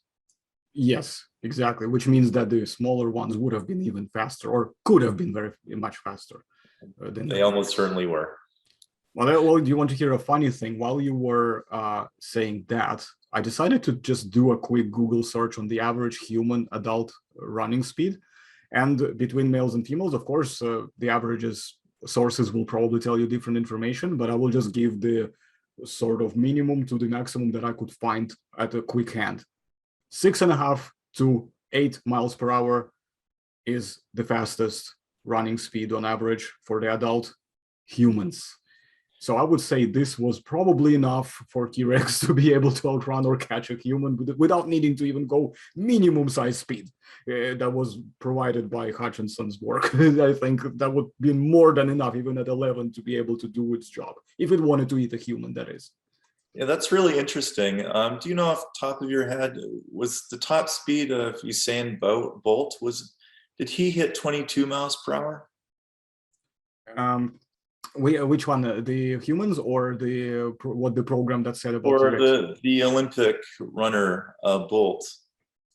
Yes, exactly. Which means that the smaller ones would have been even faster, or could have been very much faster. than They almost certainly were. Well, do you want to hear a funny thing? While you were saying that, I decided to just do a quick Google search on the average human adult running speed. And between males and females, of course, the averages sources will probably tell you different information, but I will just give the sort of minimum to the maximum that I could find at a quick hand. 6.5 to 8 miles per hour is the fastest running speed on average for the adult humans. So I would say this was probably enough for T.rex to be able to outrun or catch a human without needing to even go minimum size speed. That was provided by Hutchinson's work. I think that would be more than enough, even at 11, to be able to do its job, if it wanted to eat a human, that is. Yeah, that's really interesting. Do you know off the top of your head, was the top speed of Usain Bolt, did he hit 22 miles per hour? Which one, the humans or what the program that said about or T.rex? the Olympic runner Bolt?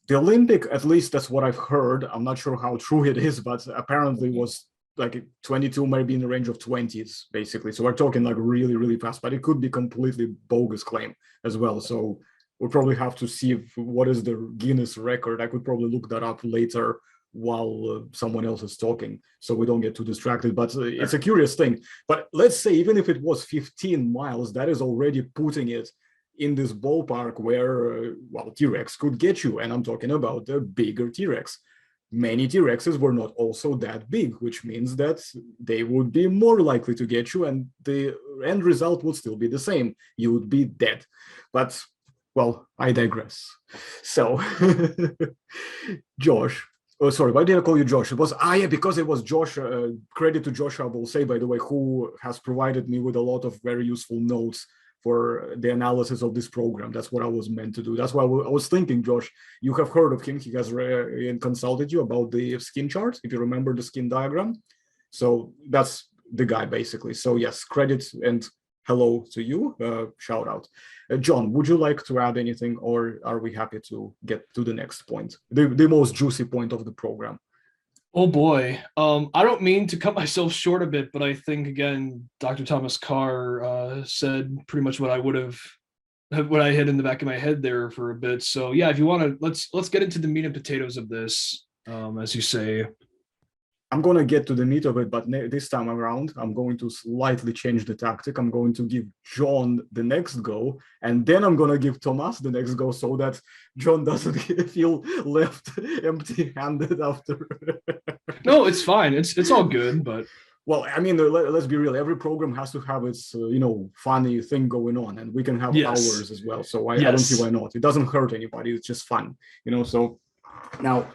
The Olympic, at least that's what I've heard. I'm not sure how true it is, but apparently was like 22, maybe in the range of 20s, basically. So we're talking like really, really fast, but it could be completely bogus claim as well. So we'll probably have to see what is the Guinness record. I could probably look that up later while someone else is talking, so we don't get too distracted. But it's a curious thing. But let's say even if it was 15 miles, that is already putting it in this ballpark where, well, T.rex could get you. And I'm talking about the bigger T.rex. Many T.rexes were not also that big, which means that they would be more likely to get you, and the end result would still be the same. You would be dead. But, well, I digress. So, Josh, oh, sorry, why did I call you Josh? It was, yeah, because it was Josh. Credit to Josh, I will say, by the way, who has provided me with a lot of very useful notes for the analysis of this program. That's what I was meant to do. That's why I was thinking, Josh, you have heard of him. He has consulted you about the skin chart, if you remember the skin diagram. So that's the guy, basically. So yes, credit and hello to you. Shout out. John, would you like to add anything, or are we happy to get to the next point, the most juicy point of the program? Oh boy. I don't mean to cut myself short a bit, but I think again, Dr. Thomas Carr said pretty much what I would have, what I had in the back of my head there for a bit. So yeah, if you want to, let's get into the meat and potatoes of this, as you say. I'm going to get to the meat of it, but this time around, I'm going to slightly change the tactic. I'm going to give John the next go, and then I'm going to give Thomas the next go so that John doesn't feel left empty-handed after. No, it's fine. It's all good, but... Well, I mean, let's be real. Every program has to have its, funny thing going on, and we can have ours as well. So I don't see why not. It doesn't hurt anybody. It's just fun, So now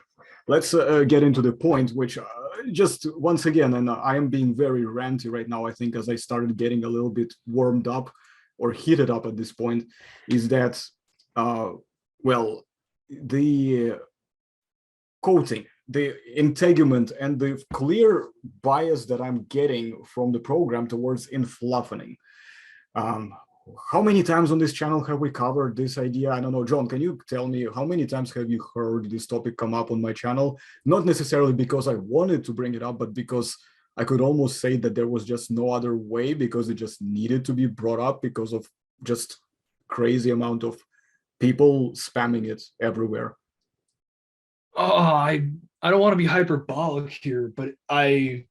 let's get into the point, which just once again, and I am being very ranty right now, I think, as I started getting a little bit warmed up or heated up at this point, is that, well, the coating, the integument, and the clear bias that I'm getting from the program towards enfluffening. How many times on this channel have we covered this idea? I don't know, John, can you tell me how many times have you heard this topic come up on my channel? Not necessarily because I wanted to bring it up, but because I could almost say that there was just no other way, because it just needed to be brought up because of just crazy amount of people spamming it everywhere. Oh, I don't want to be hyperbolic here, but I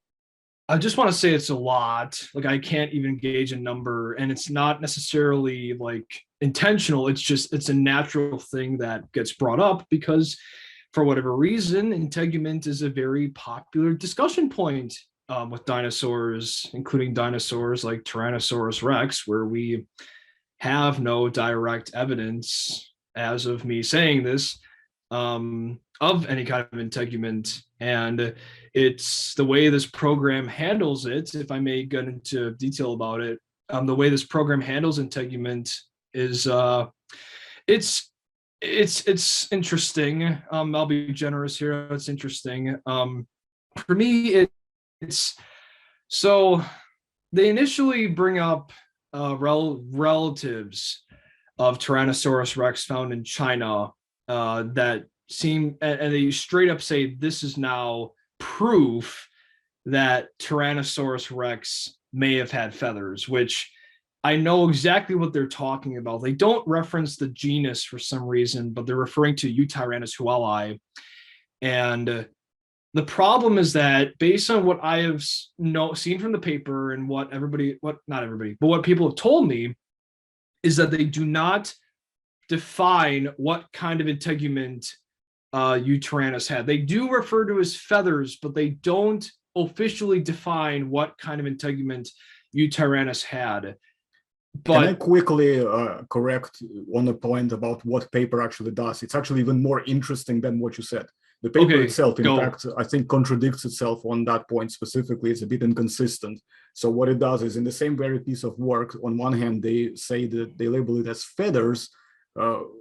just want to say it's a lot. Like, I can't even gauge a number, and it's not necessarily like intentional. It's a natural thing that gets brought up because, for whatever reason, integument is a very popular discussion point with dinosaurs, including dinosaurs like Tyrannosaurus Rex, where we have no direct evidence, as of me saying this, of any kind of integument. And it's the way this program handles it, if I may get into detail about it, the way this program handles integument is it's interesting. I'll be generous here. It's interesting. For me, it's so they initially bring up relatives of Tyrannosaurus Rex found in China that seem, and they straight up say this is now proof that Tyrannosaurus Rex may have had feathers, which I know exactly what they're talking about. They don't reference the genus for some reason, but they're referring to Tyrannosaurine. And the problem is that based on what I have seen from the paper and what not everybody, but what people have told me, is that they do not define what kind of integument Tyrannus had. They do refer to his feathers, but they don't officially define what kind of integument Tyrannus had. But can I quickly correct on a point about what paper actually does? It's actually even more interesting than what you said. The paper itself, in fact, I think contradicts itself on that point specifically. It's a bit inconsistent. So what it does is, in the same very piece of work, on one hand, they say that they label it as feathers,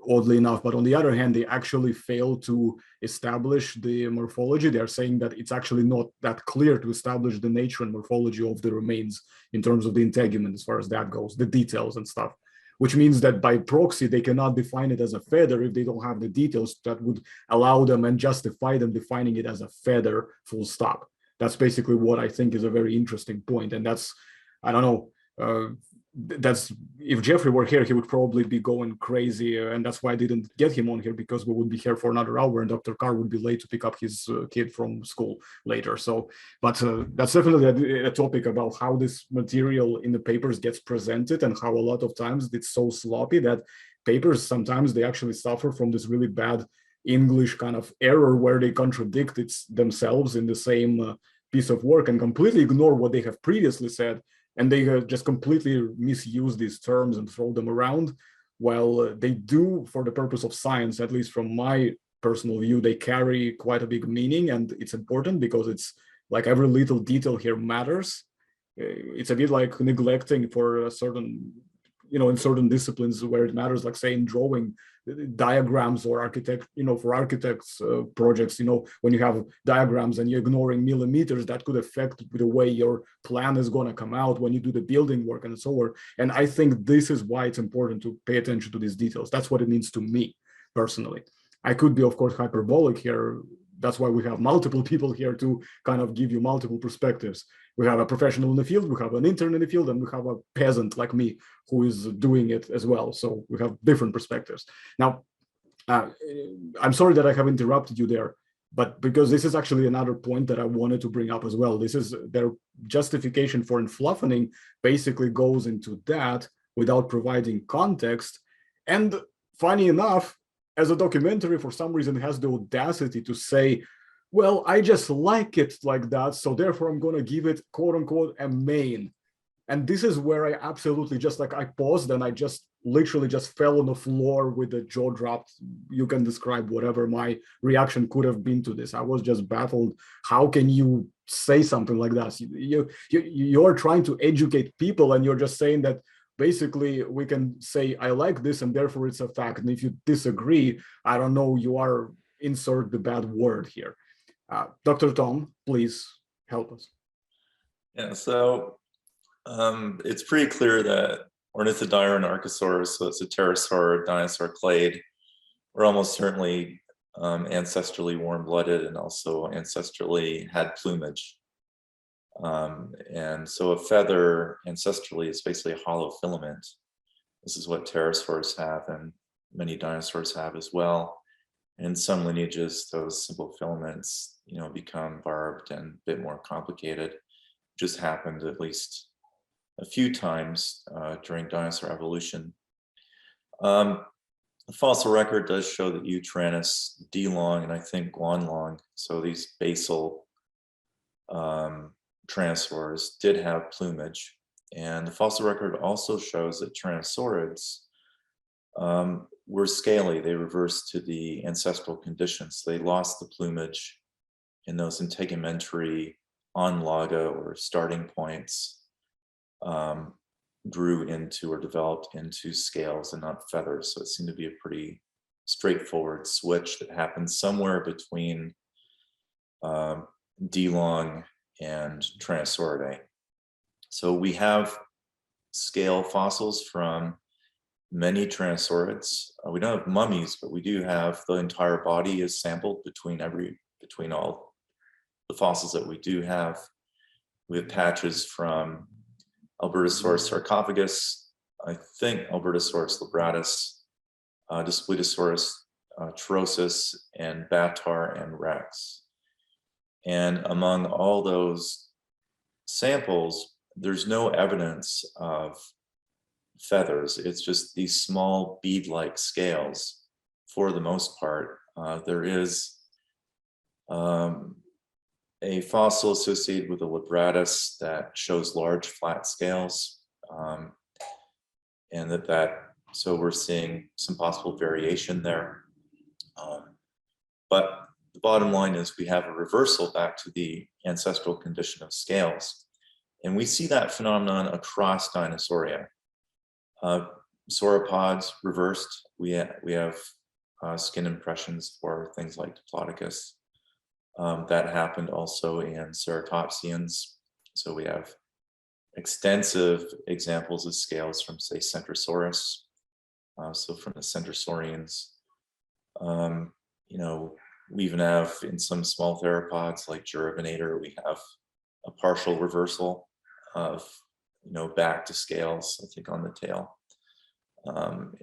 oddly enough, but on the other hand, they actually fail to establish the morphology. They're saying that it's actually not that clear to establish the nature and morphology of the remains in terms of the integument, as far as that goes, the details and stuff, which means that by proxy, they cannot define it as a feather if they don't have the details that would allow them and justify them defining it as a feather, full stop. That's basically what I think is a very interesting point. And that's, I don't know, that's, if Jeffrey were here, he would probably be going crazy, and that's why I didn't get him on here, because we would be here for another hour and Dr. Carr would be late to pick up his kid from school later. So, but that's definitely a topic about how this material in the papers gets presented, and how a lot of times it's so sloppy that papers, sometimes they actually suffer from this really bad English kind of error where they contradict themselves in the same piece of work and completely ignore what they have previously said. And they just completely misuse these terms and throw them around, while they do, for the purpose of science, at least from my personal view, they carry quite a big meaning, and it's important because it's like every little detail here matters. It's a bit like neglecting for a certain, in certain disciplines where it matters, like say in drawing diagrams or for architects projects, when you have diagrams and you're ignoring millimeters, that could affect the way your plan is going to come out when you do the building work and so on. And I think this is why it's important to pay attention to these details. That's what it means to me personally. I could be, of course, hyperbolic here. That's why we have multiple people here to kind of give you multiple perspectives. We have a professional in the field, we have an intern in the field, and we have a peasant like me who is doing it as well. So we have different perspectives. Now, I'm sorry that I have interrupted you there, but because this is actually another point that I wanted to bring up as well. This is their justification for Enfluffening basically goes into that without providing context. And funny enough, as a documentary, for some reason, has the audacity to say, well, I just like it like that, so therefore I'm going to give it, quote unquote, a main. And this is where I absolutely I paused and I just literally just fell on the floor with the jaw dropped. You can describe whatever my reaction could have been to this. I was just baffled. How can you say something like that? You're trying to educate people, and you're just saying that basically we can say, I like this, and therefore it's a fact. And if you disagree, I don't know, you are, insert the bad word here. Dr. Tom, please help us. Yeah, so it's pretty clear that Ornithodira archosaurus, so it's a pterosaur, dinosaur clade, were almost certainly ancestrally warm-blooded and also ancestrally had plumage. And so a feather ancestrally is basically a hollow filament. This is what pterosaurs have, and many dinosaurs have as well. In some lineages, those simple filaments, become barbed and a bit more complicated. Just happened at least a few times during dinosaur evolution. The fossil record does show that Tyrannus D-long and I think Guanlong, so these basal tyrannosaurs, did have plumage. And the fossil record also shows that tyrannosaurids were scaly. They reversed to the ancestral conditions. They lost the plumage in those integumentary onlaga or starting points, grew into or developed into scales and not feathers. So it seemed to be a pretty straightforward switch that happened somewhere between D-long and Tyrannosauridae. So we have scale fossils from many tyrannosaurids. We don't have mummies, but we do have the entire body is sampled between all the fossils that we do have. We have patches from Albertosaurus sarcophagus, I think Albertosaurus libratus, Daspletosaurus turosus, and Batar and Rex. And among all those samples, there's no evidence of feathers. It's just these small bead-like scales for the most part. There is a fossil associated with a libratus that shows large flat scales, and so we're seeing some possible variation there. But the bottom line is we have a reversal back to the ancestral condition of scales. And we see that phenomenon across Dinosauria. Sauropods reversed. We have skin impressions for things like Diplodocus. That happened also in ceratopsians. So we have extensive examples of scales from, say, Centrosaurus. So from the Centrosaurians. We even have in some small theropods like Jurvenator, we have a partial reversal of, back to scales, I think on the tail,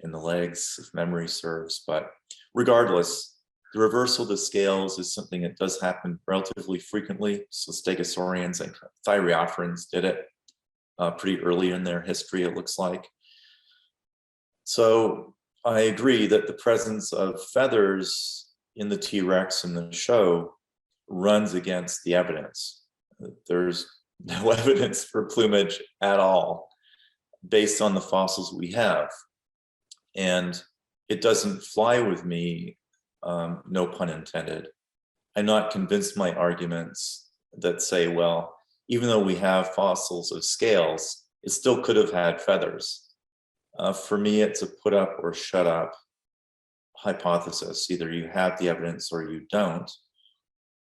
in the legs, if memory serves. But regardless, the reversal to scales is something that does happen relatively frequently. So Stegosaurians and Thyreophorans did it pretty early in their history, it looks like. So I agree that the presence of feathers in the T.rex in the show runs against the evidence. There's no evidence for plumage at all based on the fossils we have. And it doesn't fly with me, no pun intended. I'm not convinced my arguments that say, well, even though we have fossils of scales, it still could have had feathers. For me, it's a put up or shut up hypothesis. Either you have the evidence or you don't.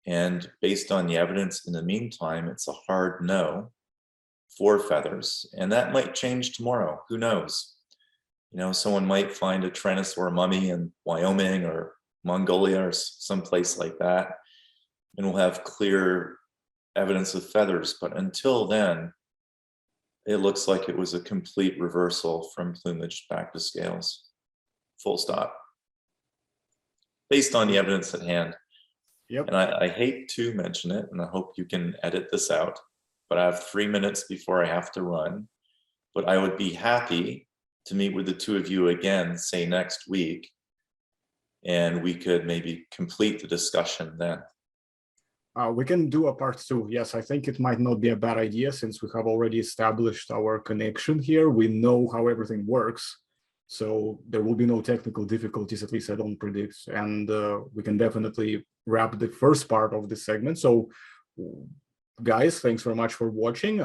And based on the evidence in the meantime, it's a hard no for feathers. And that might change tomorrow. Who knows? Someone might find a Tyrannosaur mummy in Wyoming or Mongolia or someplace like that, and we'll have clear evidence of feathers. But until then, it looks like it was a complete reversal from plumage back to scales. Full stop. Based on the evidence at hand. Yep. And I hate to mention it, and I hope you can edit this out, but I have 3 minutes before I have to run. But I would be happy to meet with the two of you again, say next week, and we could maybe complete the discussion then. We can do a part 2. Yes, I think it might not be a bad idea since we have already established our connection here. We know how everything works. So there will be no technical difficulties, at least I don't predict. And we can definitely wrap the first part of this segment. So guys, thanks very much for watching.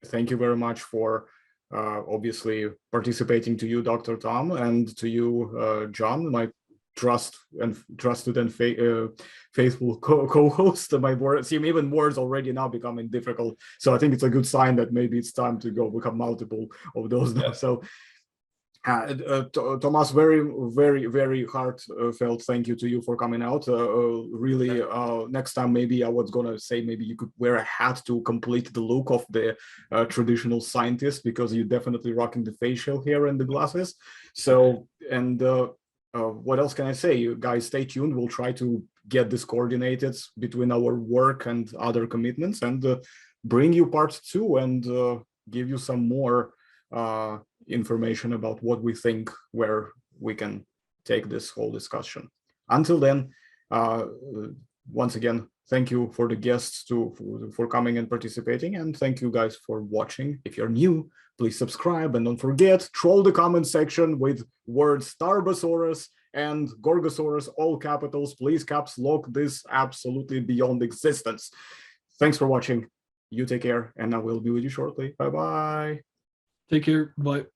Thank you very much for obviously participating, to you, Dr. Tom, and to you, John, my trusted and faithful co-host. My words, even words already now becoming difficult. So I think it's a good sign that maybe it's time to go become multiple of those now. So Thomas, very heartfelt thank you to you for coming out. Really, next time maybe I was gonna say maybe you could wear a hat to complete the look of the traditional scientist, because you're definitely rocking the facial hair and the glasses. So, and what else can I say? You guys, stay tuned. We'll try to get this coordinated between our work and other commitments, and bring you part 2 and give you some more information about what we think, where we can take this whole discussion. Until then, once again, thank you for the guests for coming and participating, and thank you guys for watching. If you're new, please subscribe, and don't forget, troll the comment section with words Starbosaurus and Gorgosaurus, all capitals. Please caps lock this absolutely beyond existence. Thanks for watching. You take care, and I will be with you shortly. Bye-bye. Take care. Bye.